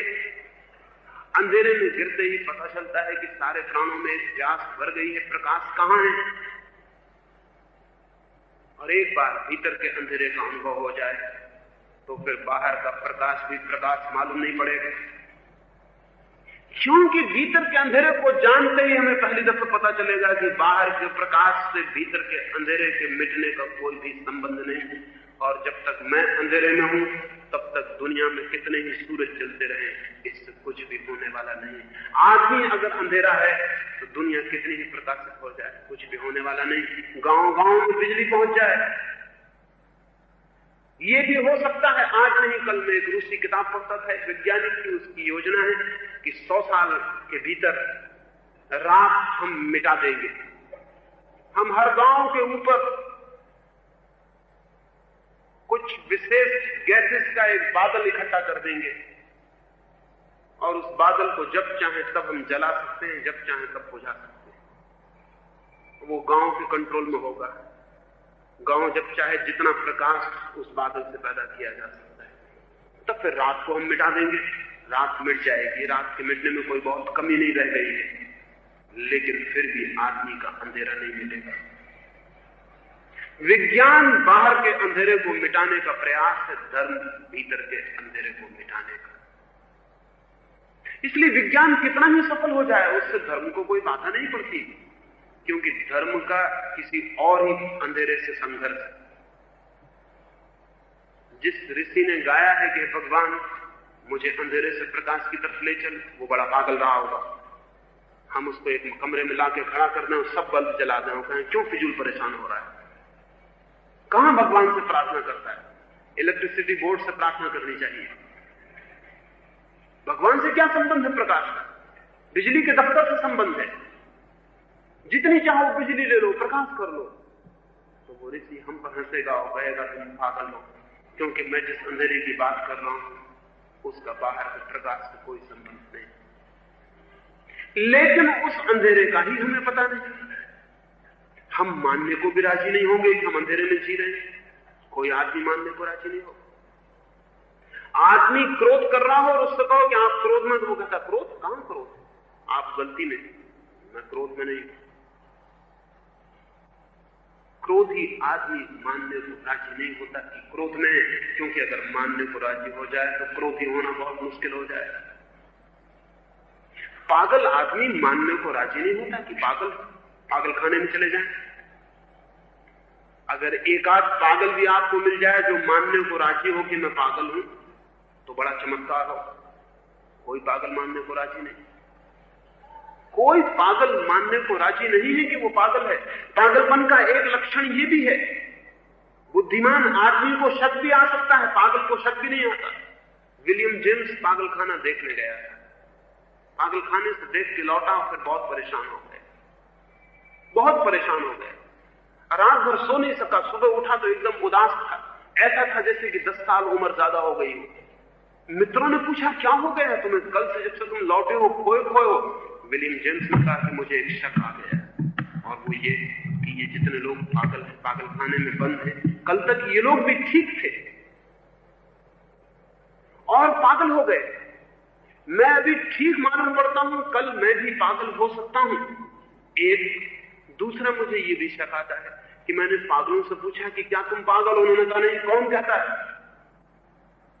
अंधेरे में गिरते ही पता चलता है कि सारे प्राणों में एक प्यास भर गई है, प्रकाश कहां है। और एक बार भीतर के अंधेरे का अनुभव हो जाए तो फिर बाहर का प्रकाश भी प्रकाश मालूम नहीं पड़ेगा, क्योंकि भीतर के अंधेरे को जानते ही हमें पहली दफा पता चलेगा कि बाहर के प्रकाश से भीतर के अंधेरे के मिटने का कोई भी संबंध नहीं है। और जब तक मैं अंधेरे में हूं तब तक दुनिया में कितने ही सूरज चलते रहे, इससे कुछ भी होने वाला नहीं। आदमी अगर अंधेरा है तो दुनिया कितनी ही प्रकाशित हो जाए, कुछ भी होने वाला नहीं। गांव गांव में बिजली पहुंच जाए, ये भी हो सकता है। आज नहीं कल मैं एक रूसी किताब पढ़ता था, एक वैज्ञानिक की उसकी योजना है कि 100 साल के भीतर रात हम मिटा देंगे। हम हर गांव के ऊपर कुछ विशेष गैसेस का एक बादल इकट्ठा कर देंगे और उस बादल को जब चाहे तब हम जला सकते हैं, जब चाहे तब बुझा सकते हैं। वो गांव के कंट्रोल में होगा। गांव जब चाहे जितना प्रकाश उस बादल से पैदा किया जा सकता है। तब फिर रात को हम मिटा देंगे, रात मिट जाएगी। रात के मिटने में कोई बहुत कमी नहीं रह गई है, लेकिन फिर भी आदमी का अंधेरा नहीं मिटेगा। विज्ञान बाहर के अंधेरे को मिटाने का प्रयास है, धर्म भीतर के अंधेरे को मिटाने का। इसलिए विज्ञान कितना ही सफल हो जाए उससे धर्म को कोई बाधा नहीं पड़ती, क्योंकि धर्म का किसी और ही अंधेरे से संघर्ष है। जिस ऋषि ने गाया है कि भगवान मुझे अंधेरे से प्रकाश की तरफ ले चल, वो बड़ा पागल रहा होगा। हम उसको एक कमरे में लाके खड़ा कर दें और सब बल्ब जला दें और कहें क्यों फिजूल परेशान हो रहा है। कहां भगवान से प्रार्थना करता है? इलेक्ट्रिसिटी बोर्ड से प्रार्थना करनी चाहिए। भगवान से क्या संबंध है प्रकाश का? बिजली के दफ्तर से संबंध है। जितनी चाहो बिजली ले लो, प्रकाश कर लो। तो वो ऋषि हम पर हंसेगा और कहेगा तुम पागल हो, क्योंकि मैं जिस अंधेरे की बात कर रहा हूं उसका बाहर के प्रकाश से कोई संबंध नहीं। लेकिन उस अंधेरे का ही हमें पता नहीं। हम मानने को भी राजी नहीं होंगे कि हम अंधेरे में जी रहे हैं। कोई आदमी मानने को राजी नहीं होगा। आदमी क्रोध कर रहा हो और उससे कहो कि आप क्रोध में, तो वो कहता क्रोध कहां क्रोध, आप गलती में, मैं क्रोध में नहीं। क्रोध ही आदमी मानने को राजी नहीं होता कि क्रोध में है, क्योंकि अगर मानने को राजी हो जाए तो क्रोधी होना बहुत मुश्किल हो जाएगा। पागल आदमी मानने को राजी नहीं होता कि पागल खाने में चले जाएं। अगर एक आध पागल भी आपको मिल जाए जो मानने को राजी हो कि मैं पागल हूं, तो बड़ा चमत्कार हो। कोई पागल मानने को राजी नहीं। कोई पागल मानने को राजी नहीं है कि वो पागल है। पागलपन का एक लक्षण ये भी है, बुद्धिमान आदमी को शक भी आ सकता है, पागल को शक भी नहीं आता। विलियम जेम्स पागल खाना देखने गया था। पागल खाने से देख के लौटा और फिर बहुत परेशान हो गए, बहुत परेशान हो गए। रात भर सो नहीं सका, सुबह उठा तो एकदम उदास था। ऐसा था जैसे कि 10 साल उम्र ज्यादा हो गई हो। मित्रों ने पूछा क्या हो गया है तुम्हें, कल से जब से तुम लौटे हो खोए हो। विलियम जेम्स ने कहा कि मुझे एक शक आ गया, और वो ये कि ये जितने लोग पागल हैं, पागल खाने में बंद हैं, कल तक ये लोग भी ठीक थे और पागल हो गए। मैं अभी ठीक मालूम पड़ता हूं, कल मैं भी पागल हो सकता हूं। एक दूसरा मुझे ये भी शक आता है कि मैंने पागलों से पूछा कि क्या तुम पागल हो, उन्होंने कहा नहीं। कौन कहता है?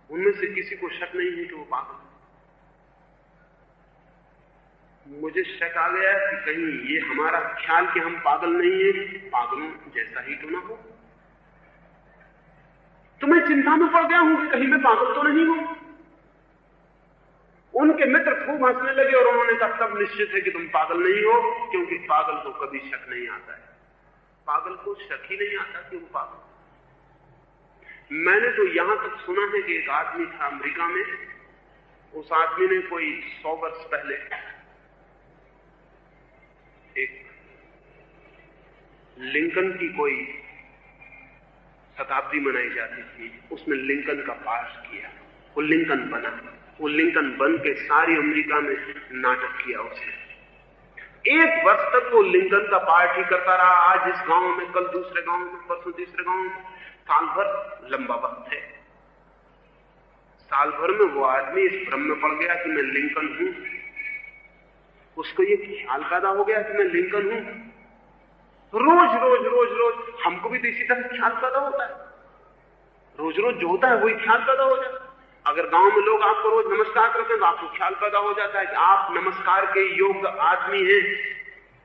उनमें से किसी को शक नहीं है कि वो पागल। मुझे शक आ गया कि कहीं ये हमारा ख्याल कि हम पागल नहीं है, पागलों जैसा ही तो ना हो। तो मैं चिंता में पड़ गया हूं कि कहीं मैं पागल तो नहीं हूं। उनके मित्र खूब हंसने लगे और उन्होंने कहा तब निश्चित है कि तुम पागल नहीं हो, क्योंकि पागल को कभी शक नहीं आता है। पागल को शक ही नहीं आता कि वो पागल। मैंने तो यहां तक सुना है कि एक आदमी था अमेरिका में, उस आदमी ने कोई 100 वर्ष पहले एक लिंकन की कोई शताब्दी मनाई जाती थी, उसमें लिंकन का पाठ किया वो लिंकन बना। वो लिंकन बन के सारी अमेरिका में नाटक किया उसने। 1 वर्ष तक वो लिंकन का पार्ट ही करता रहा। आज इस गांव में, कल दूसरे गांव में, परसों तीसरे गांव में। साल भर लंबा वक्त है। साल भर में वो आदमी इस भ्रम में पड़ गया कि मैं लिंकन हूं। उसको ये ख्याल पैदा हो गया कि मैं लिंकन हूं। रोज रोज रोज रोज हमको भी तो इसी तरह ख्याल पैदा होता है। रोज रोज जो होता है वही ख्याल पैदा हो जाता है। अगर गांव में लोग आपको रोज नमस्कार करते हैं तो आपको ख्याल पैदा हो जाता है कि आप नमस्कार के योग्य आदमी हैं।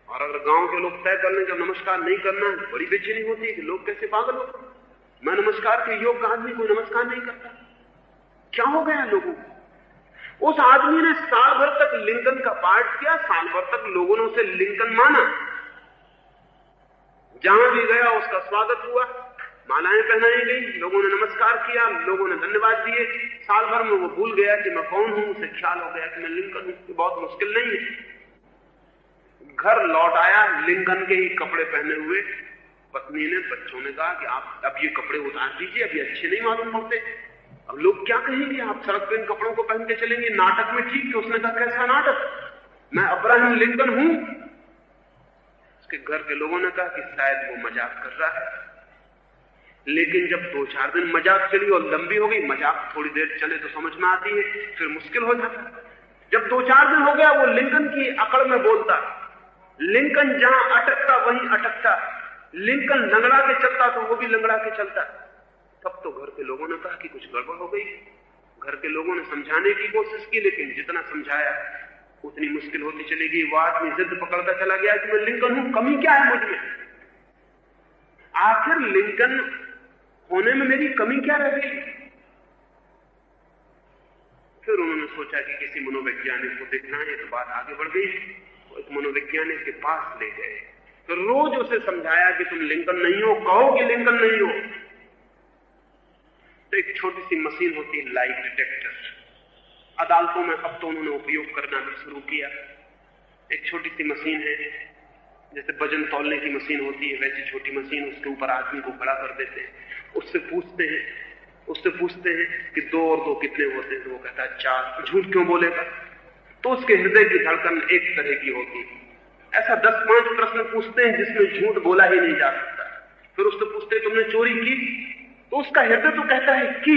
और अगर गांव के लोग तय कर लें कि नमस्कार नहीं करना है, बड़ी बेचैनी होती है कि लोग कैसे पागल होते हैं। मैं नमस्कार के योग्य आदमी, कोई नमस्कार नहीं करता। क्या हो गया लोगों को? उस आदमी ने साल भर तक लिंकन का पार्ट किया। साल भर तक लोगों ने उसे लिंकन माना। जहां भी गया उसका स्वागत हुआ, मालाएं पहनाई गई, लोगों ने नमस्कार किया, लोगों ने धन्यवाद दिए। साल भर में वो भूल गया कि मैं कौन हूं। उसे ख्याल हो गया कि मैं लिंकन हूं। तो बहुत मुश्किल नहीं है। घर लौट आया लिंकन के ही कपड़े पहने हुए। पत्नी ने, बच्चों ने कहा कि आप अब ये कपड़े उतार दीजिए, अभी अच्छे नहीं मालूम पड़ते। अब लोग क्या कहेंगे, आप सड़क पर इन कपड़ों को पहन के चलेंगे, नाटक में ठीक है। उसने कहा कैसा नाटक, मैं अब्राहम लिंकन हूं। उसके घर के लोगों ने कहा कि शायद वो मजाक कर रहा है। लेकिन जब 2-4 दिन मजाक चली और लंबी हो गई, मजाक थोड़ी देर चले तो समझ में आती है, फिर मुश्किल हो जाता है। जब 2-4 दिन हो गया वो लिंकन की अकड़ में बोलता। लिंकन जहां अटकता वहीं अटकता। लिंकन लंगड़ा के चलता तो वो भी लंगड़ा के चलता। तब तो घर के लोगों ने कहा कि कुछ गड़बड़ हो गई। घर के लोगों ने समझाने की कोशिश की, लेकिन जितना समझाया उतनी मुश्किल होती चली गई। वो आदमी जिद पकड़ता चला गया कि मैं लिंकन हूं, कमी क्या है मुझ में? आखिर लिंकन होने में मेरी कमी क्या रह गई? फिर उन्होंने सोचा कि किसी मनोवैज्ञानिक को देखना है। तो बात आगे बढ़ गई। वो एक मनोवैज्ञानिक के पास ले गए। तो रोज उसे समझाया कि तुम लिंकन नहीं हो, कहो कि लिंकन नहीं हो। तो एक छोटी सी मशीन होती है, लाई डिटेक्टर। अदालतों में अब तो उन्होंने उपयोग करना भी शुरू किया। एक छोटी सी मशीन है, जैसे वजन तौलने की मशीन होती है वैसी छोटी मशीन। उसके ऊपर आदमी को खड़ा कर देते हैं। उससे पूछते हैं कि 2 और 2 कितने होते हैं? तो वो कहता है 4। झूठ क्यों बोलेगा? तो उसके हृदय की धड़कन एक तरह की होती है। ऐसा 10-5 प्रश्न पूछते हैं जिसमें झूठ बोला ही नहीं जा सकता। फिर उससे पूछते हैं तुमने चोरी की? तो उसका हृदय तो कहता है की,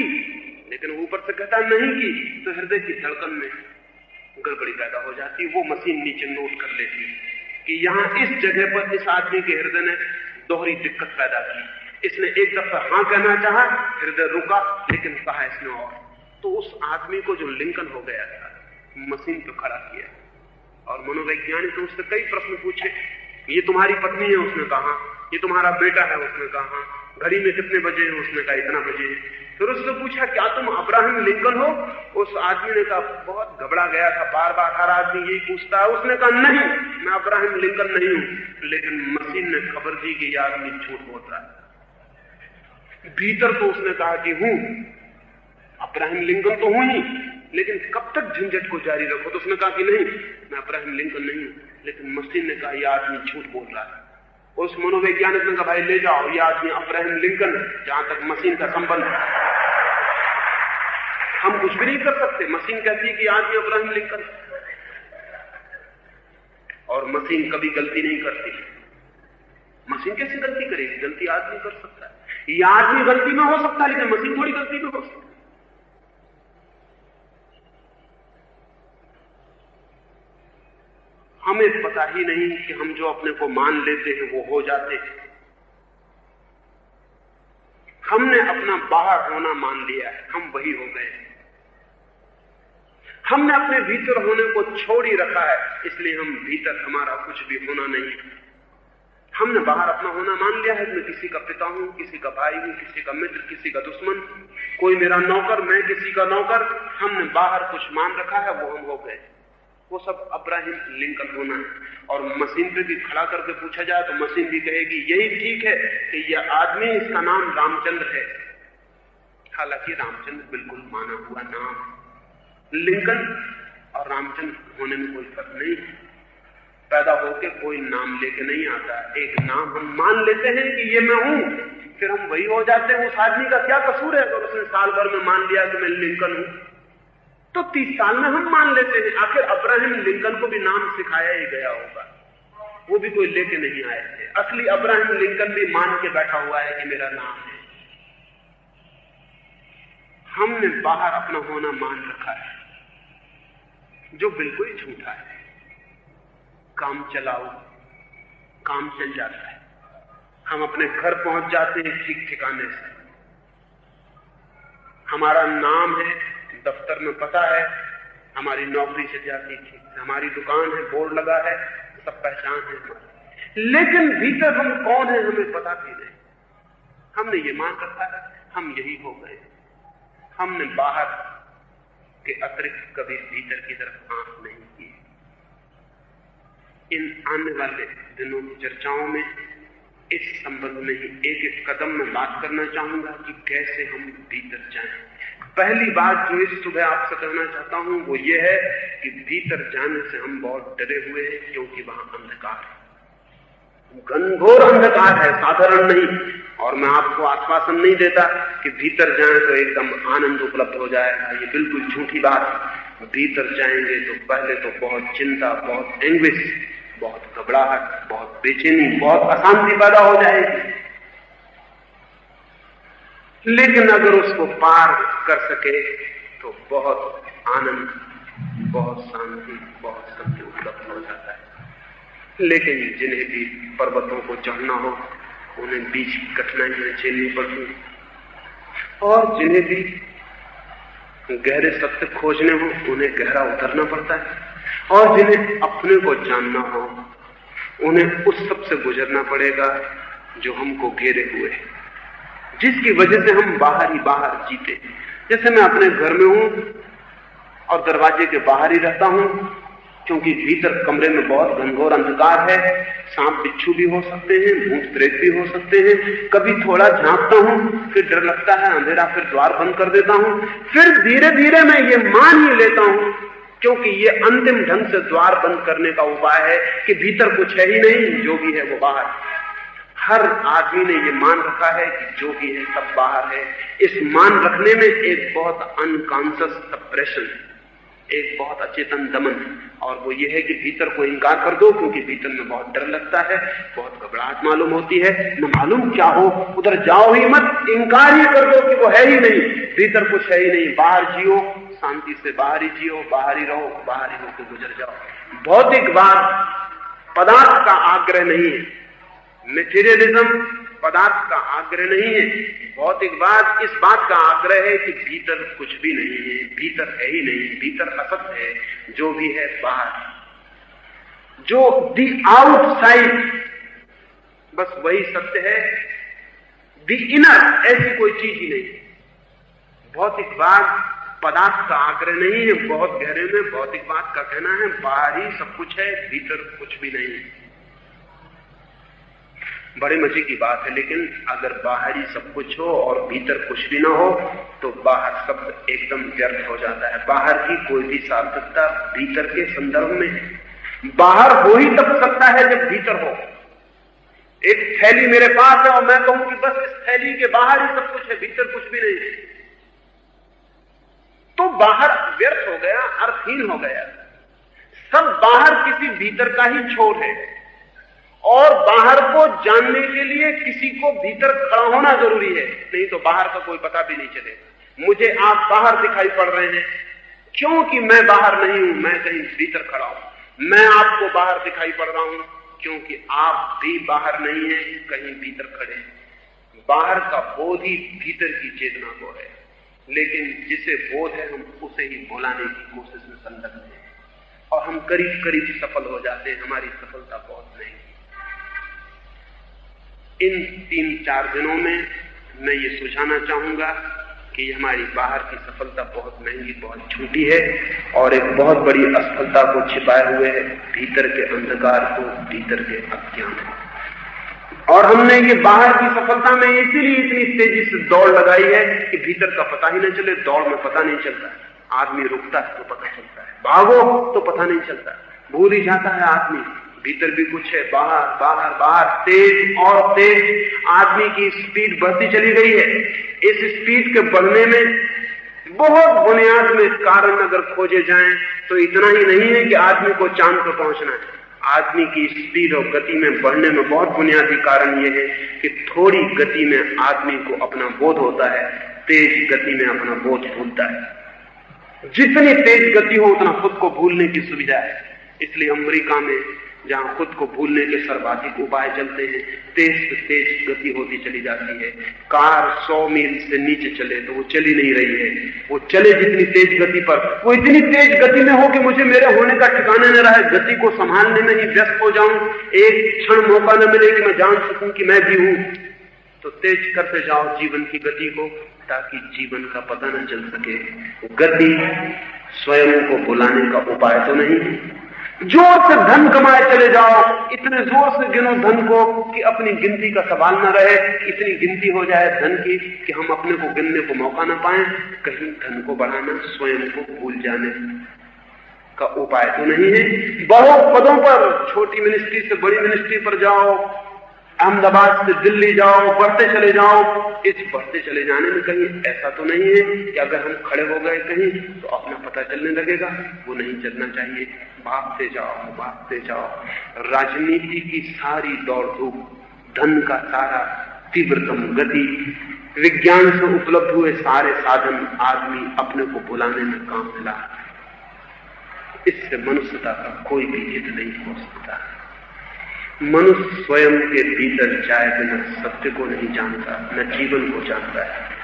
लेकिन ऊपर से कहता है नहीं की। तो हृदय की धड़कन में गड़बड़ी पैदा हो जाती है। वो मशीन नीचे नोट कर लेती है कि यहां इस जगह पर इस आदमी के हृदय ने दोहरी दिक्कत पैदा की। इसने एक दफा हां कहना चाहा, हृदय रुका, लेकिन कहा इसने और। तो उस आदमी को जो लिंकन हो गया था, मशीन पे खड़ा किया। और मनोवैज्ञानिक ने उससे कई प्रश्न पूछे। ये तुम्हारी पत्नी है? उसने कहा। ये तुम्हारा बेटा है? उसने कहा। घड़ी में कितने बजे है? उसने कहा इतना बजे। फिर उससे पूछा क्या तुम अब्राहम लिंकन हो? उस आदमी ने कहा, बहुत घबरा गया था, बार बार हर आदमी यही पूछता है। उसने कहा नहीं, मैं अब्राहम लिंकन नहीं हूं। लेकिन मशीन ने खबर दी कि यह आदमी झूठ बोल रहा है। भीतर तो उसने कहा कि हूं, अब्राहम लिंकन तो हूं ही, लेकिन कब तक झंझट को जारी रखो? तो उसने कहा कि नहीं, मैं अब्राहम लिंकन नहीं हूं। लेकिन मशीन ने कहा यह आदमी झूठ बोल रहा है। उस मनोवैज्ञानिक ने कहा भाई ले जाओ, यह आदमी अब्राहम लिंकन है। जहां तक मशीन का संबंध है, हम कुछ भी नहीं कर सकते। मशीन कहती है कि आदमी अब्राहम लिंकन। और मशीन कभी गलती नहीं करती। मशीन कैसे गलती करेगी? गलती आदमी कर सकता है। यह आदमी गलती में हो सकता है, लेकिन मशीन थोड़ी गलती में हो सकती है। हमें पता ही नहीं कि हम जो अपने को मान लेते हैं वो हो जाते हैं। हमने अपना बाहर होना मान लिया है, हम वही हो गए। हमने अपने भीतर होने को छोड़ ही रखा है, इसलिए हम भीतर हमारा कुछ भी होना नहीं। हमने बाहर अपना होना मान लिया है। मैं किसी का पिता हूं, किसी का भाई हूं, किसी का मित्र, किसी का दुश्मन, कोई मेरा नौकर, मैं किसी का नौकर। हमने बाहर कुछ मान रखा है, वो हम हो गए। वो सब अब्राहम लिंकन होना है। और मशीन पे भी खड़ा करके पूछा जाए तो मशीन भी कहेगी यही ठीक है कि यह आदमी, इसका नाम रामचंद्र है। हालांकि रामचंद्र बिल्कुल माना हुआ नाम। लिंकन और रामचंद्र होने में कोई फर्क नहीं है। पैदा होके कोई नाम लेके नहीं आता। एक नाम हम मान लेते हैं कि ये मैं हूं, फिर हम वही हो जाते हैं। उस आदमी का क्या कसूर है अगर उसने साल भर में मान लिया कि मैं लिंकन हूं, तो 30 साल में हम मान लेते हैं। आखिर अब्राहम लिंकन को भी नाम सिखाया ही गया होगा, वो भी कोई लेके नहीं आए थे। असली अब्राहम लिंकन भी मान के बैठा हुआ है कि मेरा नाम है। हमने बाहर अपना होना मान रखा है, जो बिल्कुल झूठा है। काम चलाओ, काम चल जाता है। हम अपने घर पहुंच जाते हैं ठीक ठिकाने से। हमारा नाम है, दफ्तर में पता है, हमारी नौकरी चल जाती है ठीक से, हमारी दुकान है, बोर्ड लगा है, सब पहचान है हमारी। लेकिन भीतर हम कौन है हमें पता भी नहीं। हमने ये मान रखा है हम यही हो गए। हमने बाहर के अतिरिक्त कभी भीतर की तरफ आंख नहीं की। इन आने वाले दिनों की चर्चाओं में इस संबंध में ही एक एक कदम में बात करना चाहूंगा कि कैसे हम भीतर जाएं। पहली बात जो इस सुबह आपसे कहना चाहता हूं वो ये है कि भीतर जाने से हम बहुत डरे हुए हैं, क्योंकि वहां अंधकार है, घनघोर अंधकार है, साधारण नहीं। और मैं आपको आश्वासन नहीं देता कि भीतर जाएं तो एकदम आनंद उपलब्ध हो जाएगा, ये बिल्कुल झूठी बात। भीतर जाएंगे तो पहले तो बहुत चिंता, बहुत एंग्विश, बहुत घबराहट, बहुत बेचैनी, बहुत अशांति पैदा हो जाएगी। लेकिन अगर उसको पार कर सके तो बहुत आनंद, बहुत शांति, बहुत शक्ति उपलब्ध हो जाता है। लेकिन जिन्हें भी पर्वतों को चढ़ना हो उन्हें बीच की कठिनाइयां झेलनी पड़ती, और जिन्हें भी गहरे सत्य खोजने हो उन्हें गहरा उतरना पड़ता है, और जिन्हें अपने को जानना हो उन्हें उस सब से गुजरना पड़ेगा जो हमको घेरे हुए है, जिसकी वजह से हम बाहर ही बाहर जीते। जैसे मैं अपने घर में हूं और दरवाजे के बाहर ही रहता हूं, क्योंकि भीतर कमरे में बहुत घनघोर अंधकार है, सांप बिच्छू भी हो सकते हैं, भूत प्रेत भी हो सकते हैं। कभी थोड़ा झांकता हूं, फिर डर लगता है अंधेरा, फिर द्वार बंद कर देता हूं, फिर धीरे धीरे मैं ये मान ही लेता हूं, क्योंकि ये अंतिम ढंग से द्वार बंद करने का उपाय है कि भीतर कुछ है ही नहीं, जो भी है वो बाहर। हर आदमी ने ये मान रखा है कि जो भी है सब बाहर है। इस मान रखने में एक बहुत अनकॉन्शियस सप्रेशन, एक बहुत अचेतन दमन, और वो ये है कि भीतर को इनकार कर दो, क्योंकि भीतर में बहुत डर लगता है, बहुत घबराहट मालूम होती है, न मालूम क्या हो, उधर जाओ ही मत, इनकार ही कर दो कि वो है ही नहीं, भीतर कुछ है ही नहीं। बाहर जियो, शांति से बाहर ही जियो, बाहर ही रहो, बाहर ही होकर गुजर जाओ। भौतिकवाद पदार्थ का आग्रह नहीं है, मेटीरियलिज्म पदार्थ का आग्रह नहीं है। भौतिकवाद इस बात का आग्रह है कि भीतर कुछ भी नहीं है, भीतर है ही नहीं, भीतर असत है, जो भी है बाहर। जो दी आउटसाइड बस वही सत्य है, दी इनर ऐसी कोई चीज ही नहीं। भौतिकवाद पदार्थ का आग्रह नहीं है। बहुत गहरे में भौतिकवाद का कहना है बाहर ही सब कुछ है, भीतर कुछ भी नहीं है। बड़े मजे की बात है, लेकिन अगर बाहर ही सब कुछ हो और भीतर कुछ भी ना हो तो बाहर शब्द एकदम व्यर्थ हो जाता है। बाहर की कोई भी सार्थकता भीतर के संदर्भ में बाहर हो ही तब सकता है जब भीतर हो। एक थैली मेरे पास है और मैं कहूं कि बस इस थैली के बाहर ही सब कुछ है, भीतर कुछ भी नहीं है, तो बाहर व्यर्थ हो गया, अर्थहीन हो गया। सब बाहर किसी भीतर का ही छोर है, और बाहर को जानने के लिए किसी को भीतर खड़ा होना जरूरी है, नहीं तो बाहर का कोई पता भी नहीं चलेगा। मुझे आप बाहर दिखाई पड़ रहे हैं क्योंकि मैं बाहर नहीं हूं, मैं कहीं भीतर खड़ा हूं। मैं आपको बाहर दिखाई पड़ रहा हूं क्योंकि आप भी बाहर नहीं है, कहीं भीतर खड़े हैं। बाहर का बोध ही भीतर की चेतना को है, लेकिन जिसे बोध है हम उसे ही भुलाने की कोशिश में संलग्न हैं, और हम करीब करीब सफल हो जाते हैं। हमारी सफलता बहुत नहीं। इन 3-4 दिनों में मैं ये सुझाना चाहूंगा कि हमारी बाहर की सफलता बहुत महंगी, बहुत छोटी है, और एक बहुत बड़ी असफलता को छिपाए हुए है भीतर के अंधकार को, भीतर के अज्ञान को। और हमने ये बाहर की सफलता में इसीलिए इतनी तेजी से दौड़ लगाई है कि भीतर का पता ही नहीं चले। दौड़ में पता नहीं चलता, आदमी रुकता है तो पता चलता है, भागो तो पता नहीं चलता, भूल ही जाता है आदमी भीतर भी कुछ है, बाहर बाहर बाहर, तेज और तेज आदमी की स्पीड बढ़ती चली गई है। इस स्पीड के बढ़ने में बहुत बुनियाद में कारण अगर खोजे जाएं तो इतना ही नहीं है कि आदमी को चांद पर पहुंचना है। आदमी की स्पीड और गति में बढ़ने में बहुत बुनियादी कारण यह है कि थोड़ी गति में आदमी को अपना बोध होता है, तेज गति में अपना बोध भूलता है। जितनी तेज गति हो उतना खुद को भूलने की सुविधा है। इसलिए अमेरिका में जहां खुद को भूलने के सर्वाधिक उपाय चलते हैं, तेज से तेज गति होती चली जाती है। कार 100 मील से नीचे चले तो वो चली नहीं रही है, वो चले जितनी तेज गति पर, वो इतनी तेज गति में हो कि मुझे मेरे होने का ठिकाना न रहे, गति को संभालने में ही व्यस्त हो जाऊं, एक क्षण मौका न मिले कि मैं जान सकूं कि मैं भी हूं। तो तेज करते जाओ जीवन की गति को, ताकि जीवन का पता न चल सके। गति स्वयं को बुलाने का उपाय तो नहीं है। जोर से धन कमाए चले जाओ, इतने जोर से गिनो धन को कि अपनी गिनती का सवाल न रहे, इतनी गिनती हो जाए धन की कि हम अपने को गिनने को मौका न पाए। कहीं धन को बढ़ाना स्वयं को भूल जाने का उपाय तो नहीं है। बहुत पदों पर, छोटी मिनिस्ट्री से बड़ी मिनिस्ट्री पर जाओ, अहमदाबाद से दिल्ली जाओ, बढ़ते चले जाओ। इस बढ़ते चले जाने में कहीं ऐसा तो नहीं है कि अगर हम खड़े हो गए कहीं तो अपना पता चलने लगेगा, वो नहीं चलना चाहिए। भागते जाओ, भागते जाओ। राजनीति की सारी दौड़ धूप, धन का सारा तीव्रतम गति, विज्ञान से उपलब्ध हुए सारे साधन आदमी अपने को बुलाने में काम मिला। इससे मनुष्यता का कोई भी हित नहीं हो सकता। मनुष्य स्वयं के भीतर जाए बिना सत्य को नहीं जानता, न जीवन को जानता है।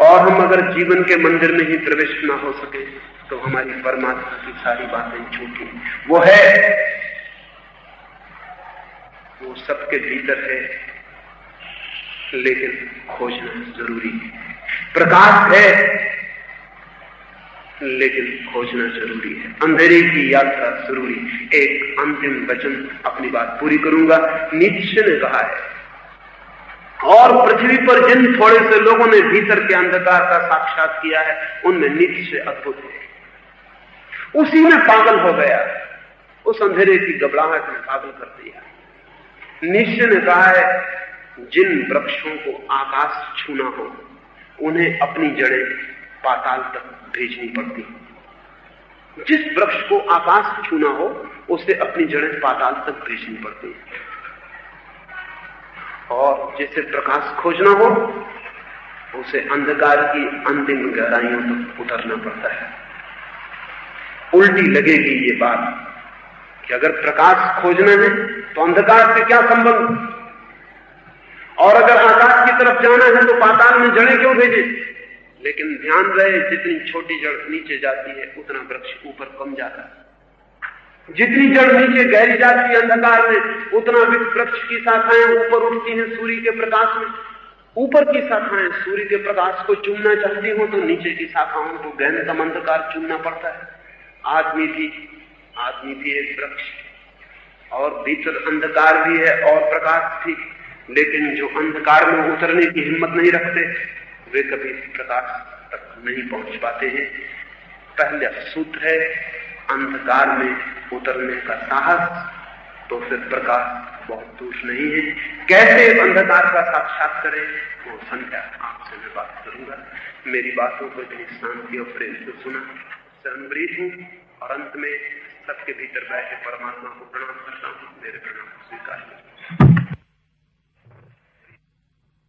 और हम अगर जीवन के मंदिर में ही प्रवेश न हो सके तो हमारी परमात्मा की सारी बातें झूठी। वो है, वो सबके भीतर है, लेकिन खोजना जरूरी है। प्रकाश है, लेकिन खोजना जरूरी है। अंधेरे की यात्रा जरूरी। एक अंतिम वचन अपनी बात पूरी करूंगा। नीत्शे ने कहा है, और पृथ्वी पर जिन थोड़े से लोगों ने भीतर के अंधकार का साक्षात किया है, उनमें नीत्शे अद्भुत है। उसी में पागल हो गया, उस अंधेरे की घबराहट में पागल कर दिया। नीत्शे ने कहा है, जिन वृक्षों को आकाश छूना हो उन्हें अपनी जड़ें पाताल तक भेजनी पड़ती। जिस वृक्ष को आकाश छूना हो उसे अपनी जड़ें पाताल तक भेजनी पड़ती। और जिसे प्रकाश खोजना हो उसे अंधकार की अंतिम गहराइयों तक उतरना पड़ता है। उल्टी लगेगी ये बात कि अगर प्रकाश खोजना है तो अंधकार से क्या संबंध, और अगर आकाश की तरफ जाना है तो पाताल में जड़ें क्यों भेजे। लेकिन ध्यान रहे, जितनी छोटी जड़ नीचे जाती है उतना वृक्ष ऊपर कम जाता है। जितनी जड़ नीचे गहरी जाती है अंधकार में, उतना वृक्ष की शाखाएं ऊपर उठती हैं सूर्य के प्रकाश में। ऊपर की शाखाएं सूर्य के प्रकाश को चूमना चाहती हो तो नीचे की शाखाओं को गहनतम अंधकार चूमना पड़ता है। आदमी भी एक वृक्ष, और भीतर अंधकार भी है और प्रकाश भी। लेकिन जो अंधकार में उतरने की हिम्मत नहीं रखते वे कभी प्रकाश तक नहीं पहुंच पाते हैं। पहला सूत्र है अंधकार में उतरने का साहस, तो फिर प्रकाश बहुत दूर नहीं है। कैसे अंधकार का साक्षात करें वो संध्या आपसे मैं बात करूंगा। मेरी बातों को इतनी शांति और प्रेम से सुना, संप्रीत हूं, और अंत में सबके भीतर बैठे परमात्मा को प्रणाम करता हूं। मेरे प्रणाम स्वीकार करें।